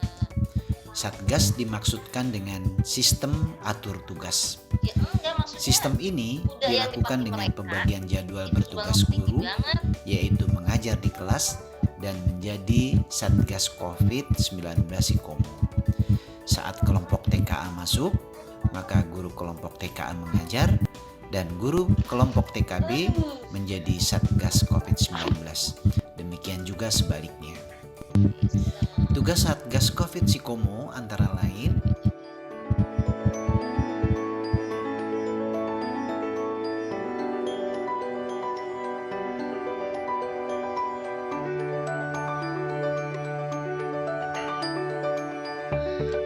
Satgas dimaksudkan dengan sistem atur tugas. Sistem ini dilakukan dengan pembagian jadwal bertugas guru, yaitu mengajar di kelas dan menjadi Satgas COVID-19 Komo. Saat kelompok TKA masuk, maka guru kelompok TKA mengajar dan guru kelompok TKB menjadi Satgas COVID-19. Demikian juga sebaliknya. Tugas Satgas COVID Komo antara lain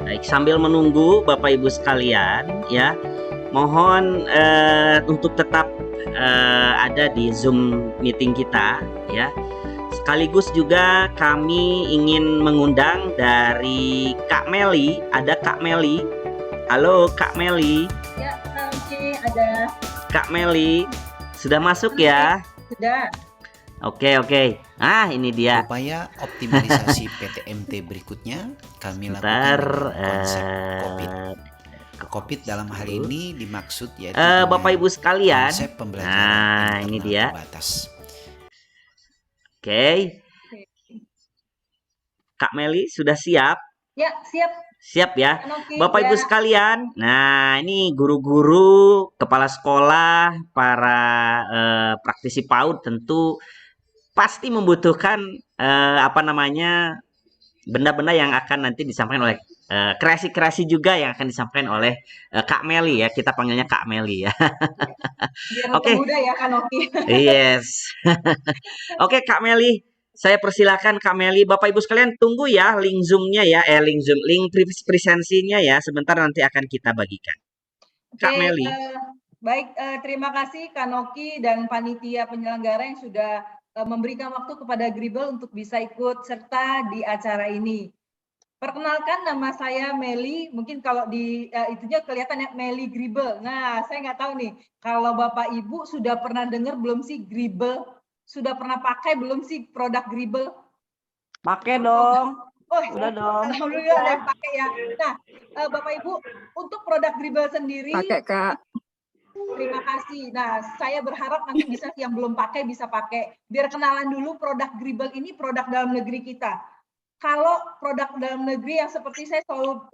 Baik, sambil menunggu Bapak Ibu sekalian ya, mohon untuk tetap ada di Zoom meeting kita ya. Sekaligus juga kami ingin mengundang dari Kak Meli, ada Kak Meli. Halo Kak Meli. Ya, oke, ada. Kak Meli, sudah masuk ya? Sudah. Oke. Ah, ini dia. upaya optimalisasi PTMT berikutnya kami lakukan dengan konsep COVID. COVID dalam hal ini dimaksud yaitu Bapak Ibu sekalian. konsep pembelajaran Nah, ini internal dia. terbatas. Oke. Kak Meli sudah siap? Ya, siap. Siap ya. Oke, Bapak Ibu ya. sekalian, nah ini guru-guru, kepala sekolah, para praktisi PAUD tentu pasti membutuhkan benda-benda yang akan nanti disampaikan oleh kreasi-kreasi juga yang akan disampaikan oleh Kak Meli ya. Kita panggilnya Kak Meli ya. Biar Oke. muda ya, Kak Noki. Yes. Oke, Kak Meli. Saya persilakan Kak Meli. Bapak Ibu sekalian tunggu ya link Zoom-nya ya. Link presensinya ya. Sebentar nanti akan kita bagikan. Kak Oke, Meli. baik, terima kasih Kak Noki dan panitia penyelenggara yang sudah memberikan waktu kepada Gribble untuk bisa ikut serta di acara ini. Perkenalkan, nama saya Meli. Mungkin kalau di itunya kelihatan ya, Meli Gribble. Nah, saya nggak tahu nih, kalau Bapak Ibu sudah pernah dengar belum sih Gribble? Sudah pernah pakai belum sih produk Gribble? Pakai dong. Oh, Udah dong. Alhamdulillah ada yang pakai ya. Nah, Bapak Ibu, untuk produk Gribble sendiri, Pakai, Kak. terima kasih. Nah, saya berharap nanti bisa yang belum pakai bisa pakai. Biar kenalan dulu produk Gribble ini produk dalam negeri kita. Kalau produk dalam negeri yang seperti saya selalu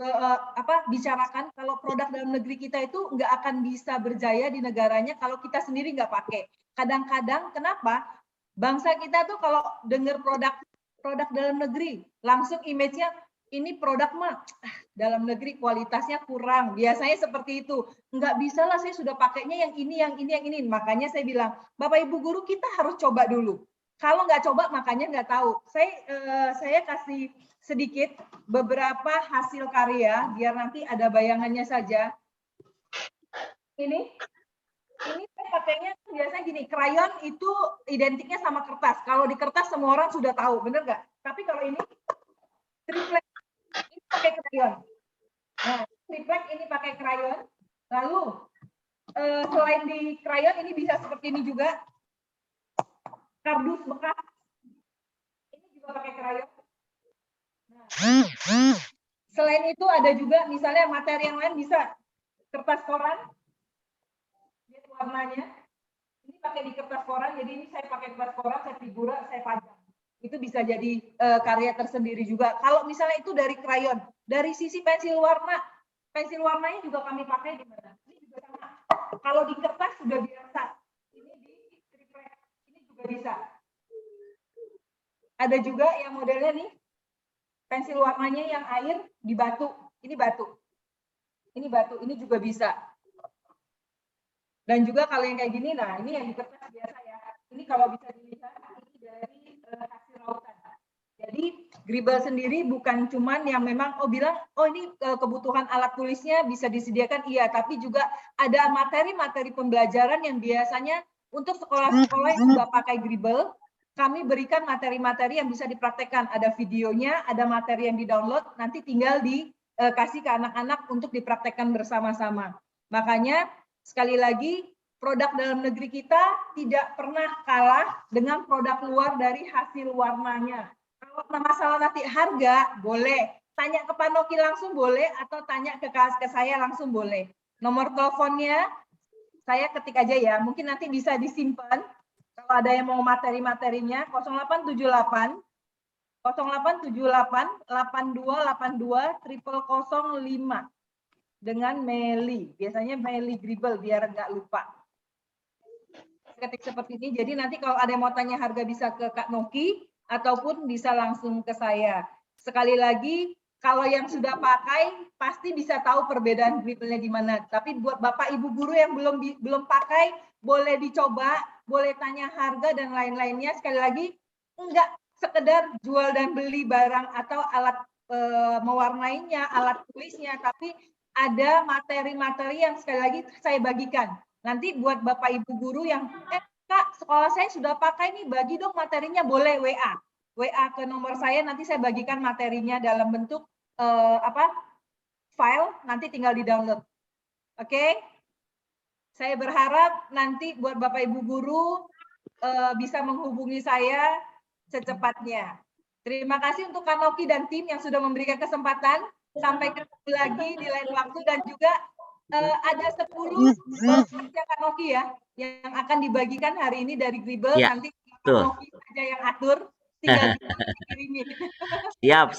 bicarakan, kalau produk dalam negeri kita itu nggak akan bisa berjaya di negaranya kalau kita sendiri nggak pakai. Kadang-kadang kenapa? Bangsa kita tuh kalau dengar produk dalam negeri, langsung image-nya ini produk mah dalam negeri kualitasnya kurang. Biasanya seperti itu. Nggak bisa lah, saya sudah pakainya yang ini. Makanya saya bilang, Bapak Ibu guru kita harus coba dulu. Kalau nggak coba makanya nggak tahu. Saya kasih sedikit beberapa hasil karya biar nanti ada bayangannya saja. Ini Ini saya pakainya biasanya gini, krayon itu identiknya sama kertas. Kalau di kertas semua orang sudah tahu, bener nggak? Tapi kalau ini triplek, ini pakai krayon. Nah, triplek ini pakai krayon. Lalu selain di krayon ini bisa seperti ini juga. Kardus bekas. Ini juga pakai krayon. Nah, selain itu ada juga misalnya materi yang lain bisa kertas koran. Lihat warnanya. Ini pakai di kertas koran, jadi ini saya pakai kertas koran, saya figura, saya pajang. Itu bisa jadi karya tersendiri juga. Kalau misalnya itu dari krayon, dari sisi pensil warnanya juga kami pakai di mana? Ini juga sama. Kalau di kertas sudah biasa, ini di triplek, ini juga bisa. Ada juga yang modelnya nih, pensil warnanya yang air di batu. Ini batu. Ini batu, ini juga bisa. Dan juga kalau yang kayak gini, nah ini yang di kertas biasa ya. Ini kalau bisa dilihat, ini dari hasil rautan. Jadi Gribble sendiri bukan cuman yang memang bilang ini kebutuhan alat tulisnya bisa disediakan, iya, tapi juga ada materi-materi pembelajaran yang biasanya untuk sekolah-sekolah yang sudah pakai Gribble, kami berikan materi-materi yang bisa dipraktekkan. Ada videonya, ada materi yang di-download, nanti tinggal dikasih ke anak-anak untuk dipraktekkan bersama-sama. Makanya sekali lagi, produk dalam negeri kita tidak pernah kalah dengan produk luar dari hasil warnanya. Kalau masalah nanti harga, boleh. Tanya ke Pak Noki langsung boleh, atau tanya ke saya langsung boleh. Nomor teleponnya, saya ketik aja ya, mungkin nanti bisa disimpan. Kalau ada yang mau materi-materinya, 0878 8282 0005 dengan Meli. Biasanya Meli Gribble biar nggak lupa. Ketik seperti ini. Jadi nanti kalau ada yang mau tanya harga bisa ke Kak Noki ataupun bisa langsung ke saya. Sekali lagi, kalau yang sudah pakai pasti bisa tahu perbedaan Gribble-nya di mana. Tapi buat Bapak Ibu guru yang belum pakai, boleh dicoba, boleh tanya harga dan lain-lainnya. Sekali lagi, enggak sekedar jual dan beli barang atau alat mewarnainya, alat tulisnya, tapi ada materi-materi yang sekali lagi saya bagikan. Nanti buat Bapak Ibu guru yang, Kak, sekolah saya sudah pakai nih, bagi dong materinya, boleh WA. WA ke nomor saya, nanti saya bagikan materinya dalam bentuk file, nanti tinggal di-download. Oke? Saya berharap nanti buat Bapak Ibu guru bisa menghubungi saya secepatnya. Terima kasih untuk Kak Noki dan tim yang sudah memberikan kesempatan. Sampai ketemu lagi di lain waktu, dan juga ada 10 Kak Noki ya yang akan dibagikan hari ini dari Gribble. Ya, nanti Kak Noki saja yang atur, tinggal dikirimin. Siap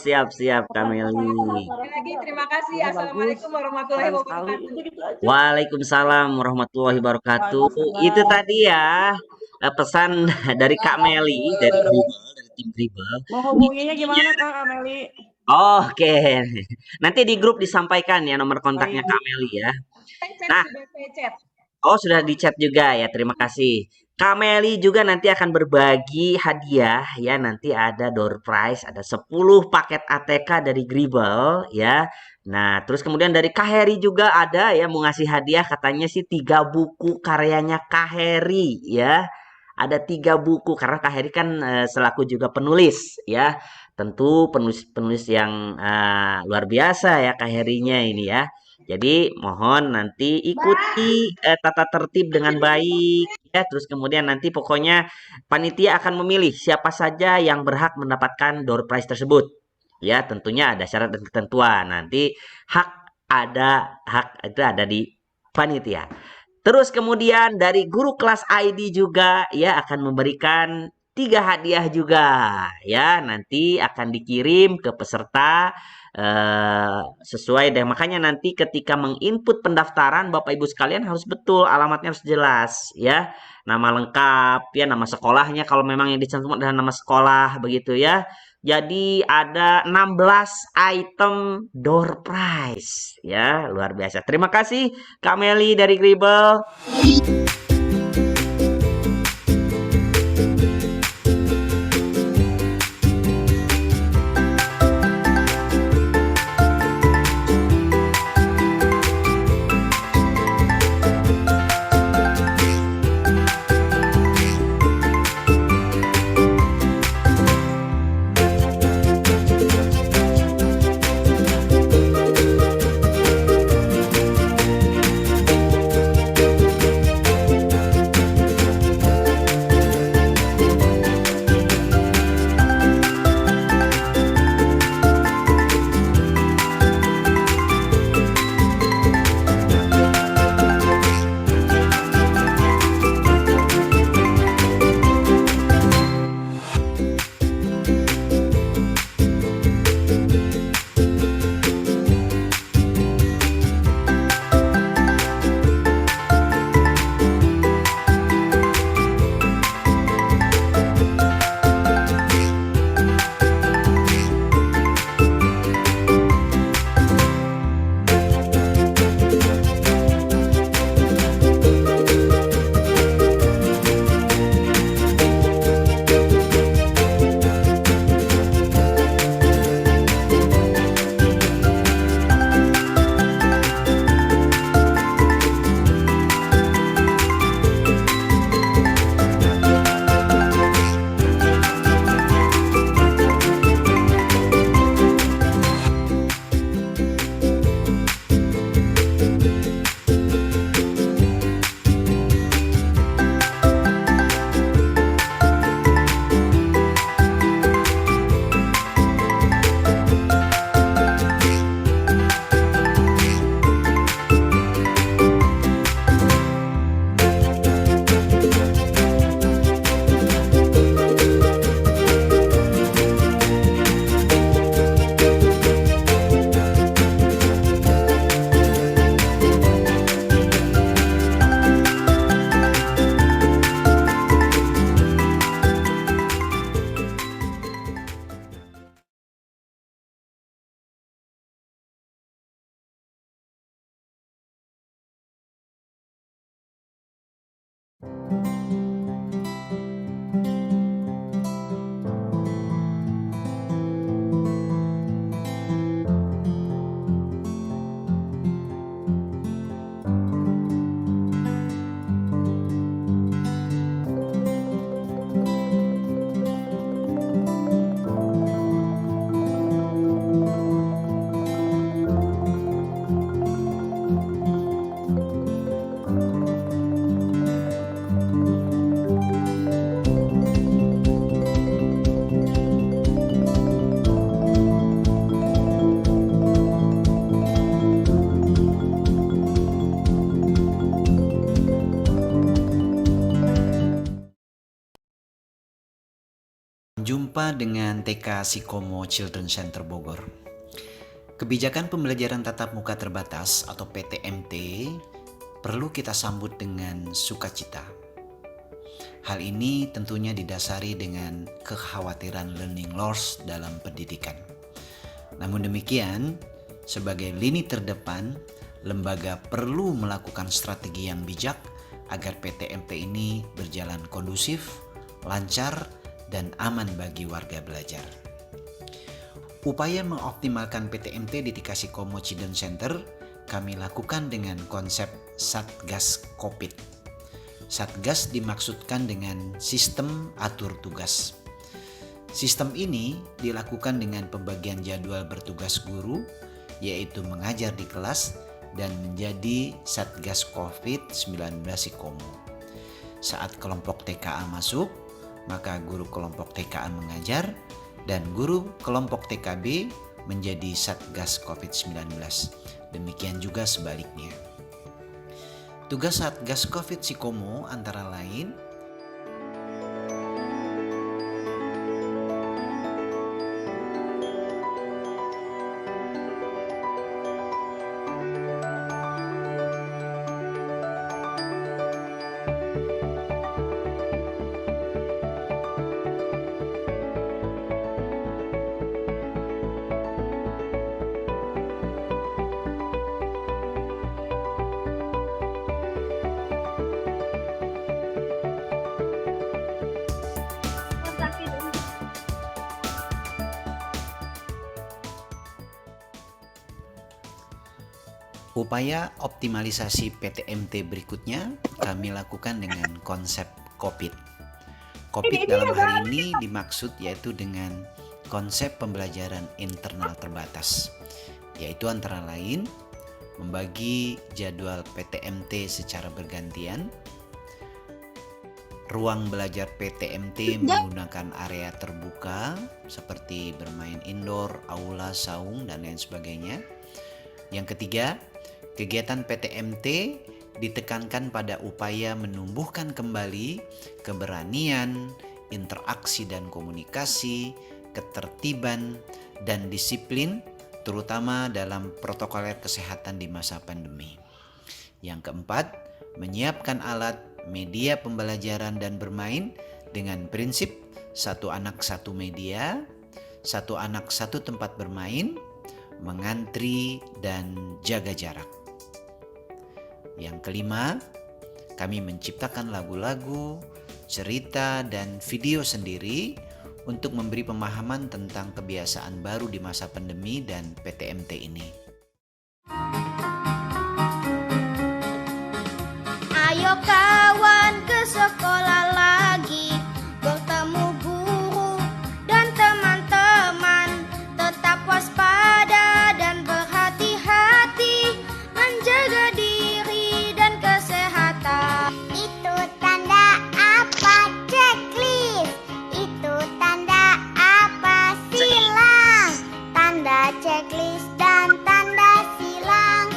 Kak Meli. Lagi terima kasih. Assalamualaikum warahmatullahi wabarakatuh. Waalaikumsalam warahmatullahi wabarakatuh. Itu tadi ya pesan dari Kak Meli dari Gribble, dari tim Gribble. Menghubunginya gimana Kak Meli? Oke, nanti di grup disampaikan ya nomor kontaknya Kak Meli ya. Nah, sudah di chat juga ya, terima kasih. Kak Meli juga nanti akan berbagi hadiah ya, nanti ada door prize, ada 10 paket ATK dari Gribble ya. Nah, terus kemudian dari Kak Heri juga ada ya, mau ngasih hadiah katanya sih 3 buku karyanya Kak Heri ya. Ada 3 buku karena Kak Heri kan selaku juga penulis ya. Tentu penulis yang luar biasa ya Kak Herinya ini ya. Jadi mohon nanti ikuti tata tertib dengan baik ya. Terus kemudian nanti pokoknya panitia akan memilih siapa saja yang berhak mendapatkan door prize tersebut. Ya, tentunya ada syarat dan ketentuan. Nanti hak itu ada di panitia. Terus kemudian dari guru kelas ID juga ya akan memberikan 3 hadiah juga ya, nanti akan dikirim ke peserta sesuai dan makanya nanti ketika menginput pendaftaran Bapak Ibu sekalian harus betul, alamatnya harus jelas ya, nama lengkap ya, nama sekolahnya kalau memang yang dicantumkan adalah nama sekolah begitu ya. Jadi ada 16 item door prize ya, luar biasa. Terima kasih Kak Meli dari Gribble. jumpa dengan TK Sikomo Children Center Bogor. Kebijakan pembelajaran tatap muka terbatas atau PTMT perlu kita sambut dengan sukacita. Hal ini tentunya didasari dengan kekhawatiran learning loss dalam pendidikan. Namun demikian, sebagai lini terdepan, lembaga perlu melakukan strategi yang bijak agar PTMT ini berjalan kondusif, lancar, dan aman bagi warga belajar. Upaya mengoptimalkan PTMT di TK Sikomo Children Center kami lakukan dengan konsep Satgas COVID. Satgas dimaksudkan dengan sistem atur tugas. Sistem ini dilakukan dengan pembagian jadwal bertugas guru, yaitu mengajar di kelas dan menjadi Satgas COVID-19 Sikomo. Saat kelompok TKA masuk, maka guru kelompok TKA mengajar dan guru kelompok TKB menjadi Satgas COVID-19. Demikian juga sebaliknya. Tugas Satgas COVID Sikomo antara lain upaya optimalisasi PTMT berikutnya kami lakukan dengan konsep COVID. COVID dalam hal ini dimaksud yaitu dengan konsep pembelajaran internal terbatas, yaitu antara lain membagi jadwal PTMT secara bergantian, ruang belajar PTMT menggunakan area terbuka seperti bermain indoor, aula, saung, dan lain sebagainya. Yang ketiga, kegiatan PTMT ditekankan pada upaya menumbuhkan kembali keberanian, interaksi dan komunikasi, ketertiban, dan disiplin, terutama dalam protokol kesehatan di masa pandemi. Yang keempat, menyiapkan alat media pembelajaran dan bermain dengan prinsip satu anak satu media, satu anak satu tempat bermain, mengantri, dan jaga jarak. Yang kelima, kami menciptakan lagu-lagu, cerita, dan video sendiri untuk memberi pemahaman tentang kebiasaan baru di masa pandemi dan PTMT ini. Ayo kawan ke sekolah lagi, bertemu guru dan teman-teman, tetap waspada dan berhati-hati, menjaga diri dan kesehatan. Itu tanda apa checklist? Itu tanda apa silang? Tanda checklist dan tanda silang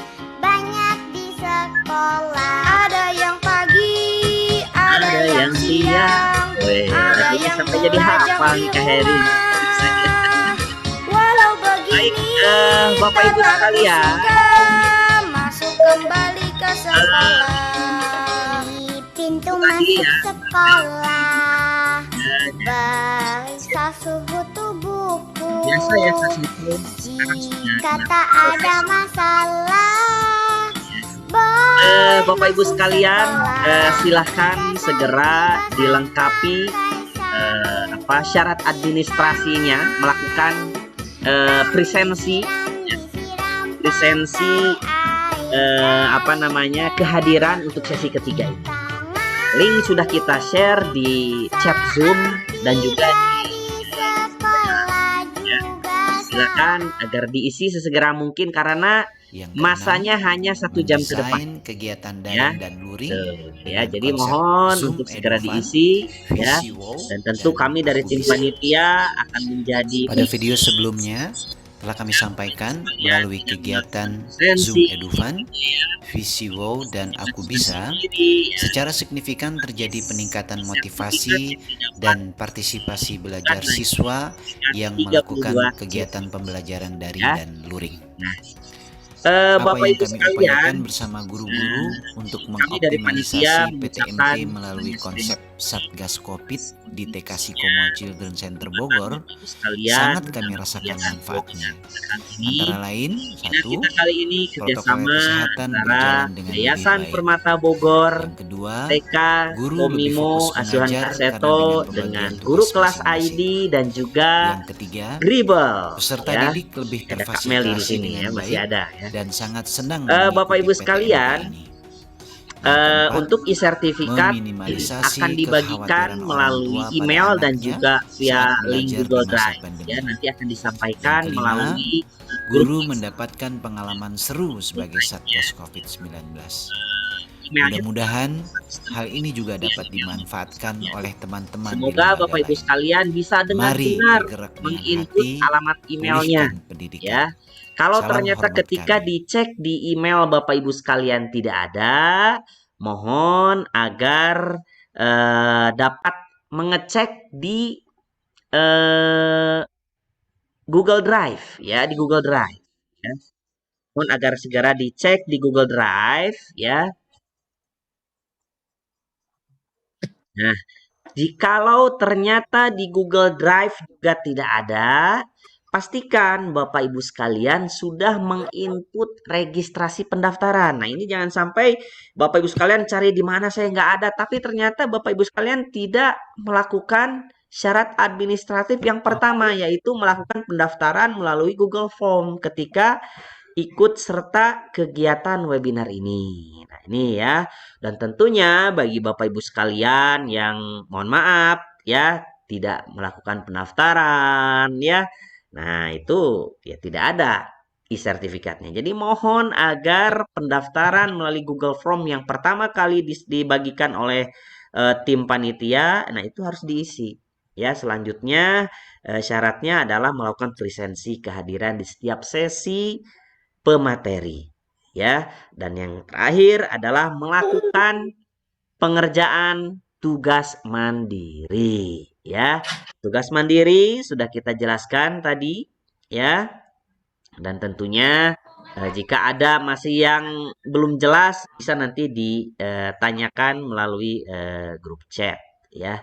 banyak di sekolah. Ada yang pagi, ada yang siang, ada yang sampai jadi hafal nih Kak Heri. Walau begini, Bapak Ibu sekalian, masuk kembali ke sekolah. Di pintu masuk sekolah, periksa suhu tubuhku. biasa ya Kak Jika tak ada masalah, Bapak Ibu sekalian, silahkan segera dilengkapi syarat administrasinya, melakukan presensi kehadiran untuk sesi ketiga ini. Link sudah kita share di chat Zoom dan juga silakan agar diisi sesegera mungkin karena masanya hanya 1 jam ke depan. Kegiatan daring dan luring. Ya, jadi mohon untuk segera diisi ya. Dan tentu kami dari tim panitia akan menjadi pada video sebelumnya telah kami sampaikan melalui kegiatan Zoom Edufan, Visiwo, dan Aku Bisa. Secara signifikan terjadi peningkatan motivasi dan partisipasi belajar siswa yang melakukan kegiatan pembelajaran daring dan luring. Apa yang kami upayakan bersama guru-guru untuk mengoptimalisasi PTMP melalui konsep Satgas Covid di TK Komo Children Center Bogor sangat kami rasakan manfaatnya. Antara lain, 1. Protokol kesehatan berjalan dengan Yayasan lebih baik. Permata Bogor, Yang kedua, TK guru lebih Komimo fokus Asuhan mengajar Kak Seto karena dengan dengan pembagian guru tugas kelas masing-masing. ID dan juga Yang ketiga, Gribel. peserta Ya. didik lebih Ada Kak Meli di terfasilitasi sini dengan ya, masih baik ada ya. dan sangat senang Bapak Ibu mengikuti sekalian, PTMP ini. Yang keempat, untuk e-sertifikat meminimalisasi akan dibagikan kekhawatiran orang melalui tua pada email dan anaknya juga via saat link belajar Google di masa Drive. pandemi. Ya, nanti akan Yang disampaikan kelima, melalui guru mendapatkan pengalaman seru sebagai Satgas COVID-19. Mudah-mudahan hal ini juga dapat dimanfaatkan oleh teman-teman di Semoga lembaga Bapak Ibu lain. sekalian bisa dengan Mari benar bergerak dengan menginput hati, alamat emailnya. pulihkan pendidikan. Ya, kalau Salam ternyata hormat ketika kami. dicek di email Bapak Ibu sekalian tidak ada, mohon agar dapat mengecek di Google Drive ya, di Google Drive. Ya. Mohon agar segera dicek di Google Drive ya. Nah, jikalau ternyata di Google Drive juga tidak ada, pastikan Bapak Ibu sekalian sudah menginput registrasi pendaftaran. Nah, ini jangan sampai Bapak Ibu sekalian cari di mana saya nggak ada, tapi ternyata Bapak Ibu sekalian tidak melakukan syarat administratif yang pertama, yaitu melakukan pendaftaran melalui Google Form ketika ikut serta kegiatan webinar ini. Nah, ini ya. Dan tentunya bagi Bapak Ibu sekalian yang mohon maaf ya tidak melakukan pendaftaran ya. Nah, itu ya tidak ada e-sertifikatnya. Jadi mohon agar pendaftaran melalui Google Form yang pertama kali dibagikan oleh tim panitia, nah itu harus diisi. Ya, selanjutnya syaratnya adalah melakukan presensi kehadiran di setiap sesi pemateri ya, dan yang terakhir adalah melakukan pengerjaan tugas mandiri ya. Tugas mandiri sudah kita jelaskan tadi ya, dan tentunya jika ada masih yang belum jelas bisa nanti ditanyakan melalui grup chat ya.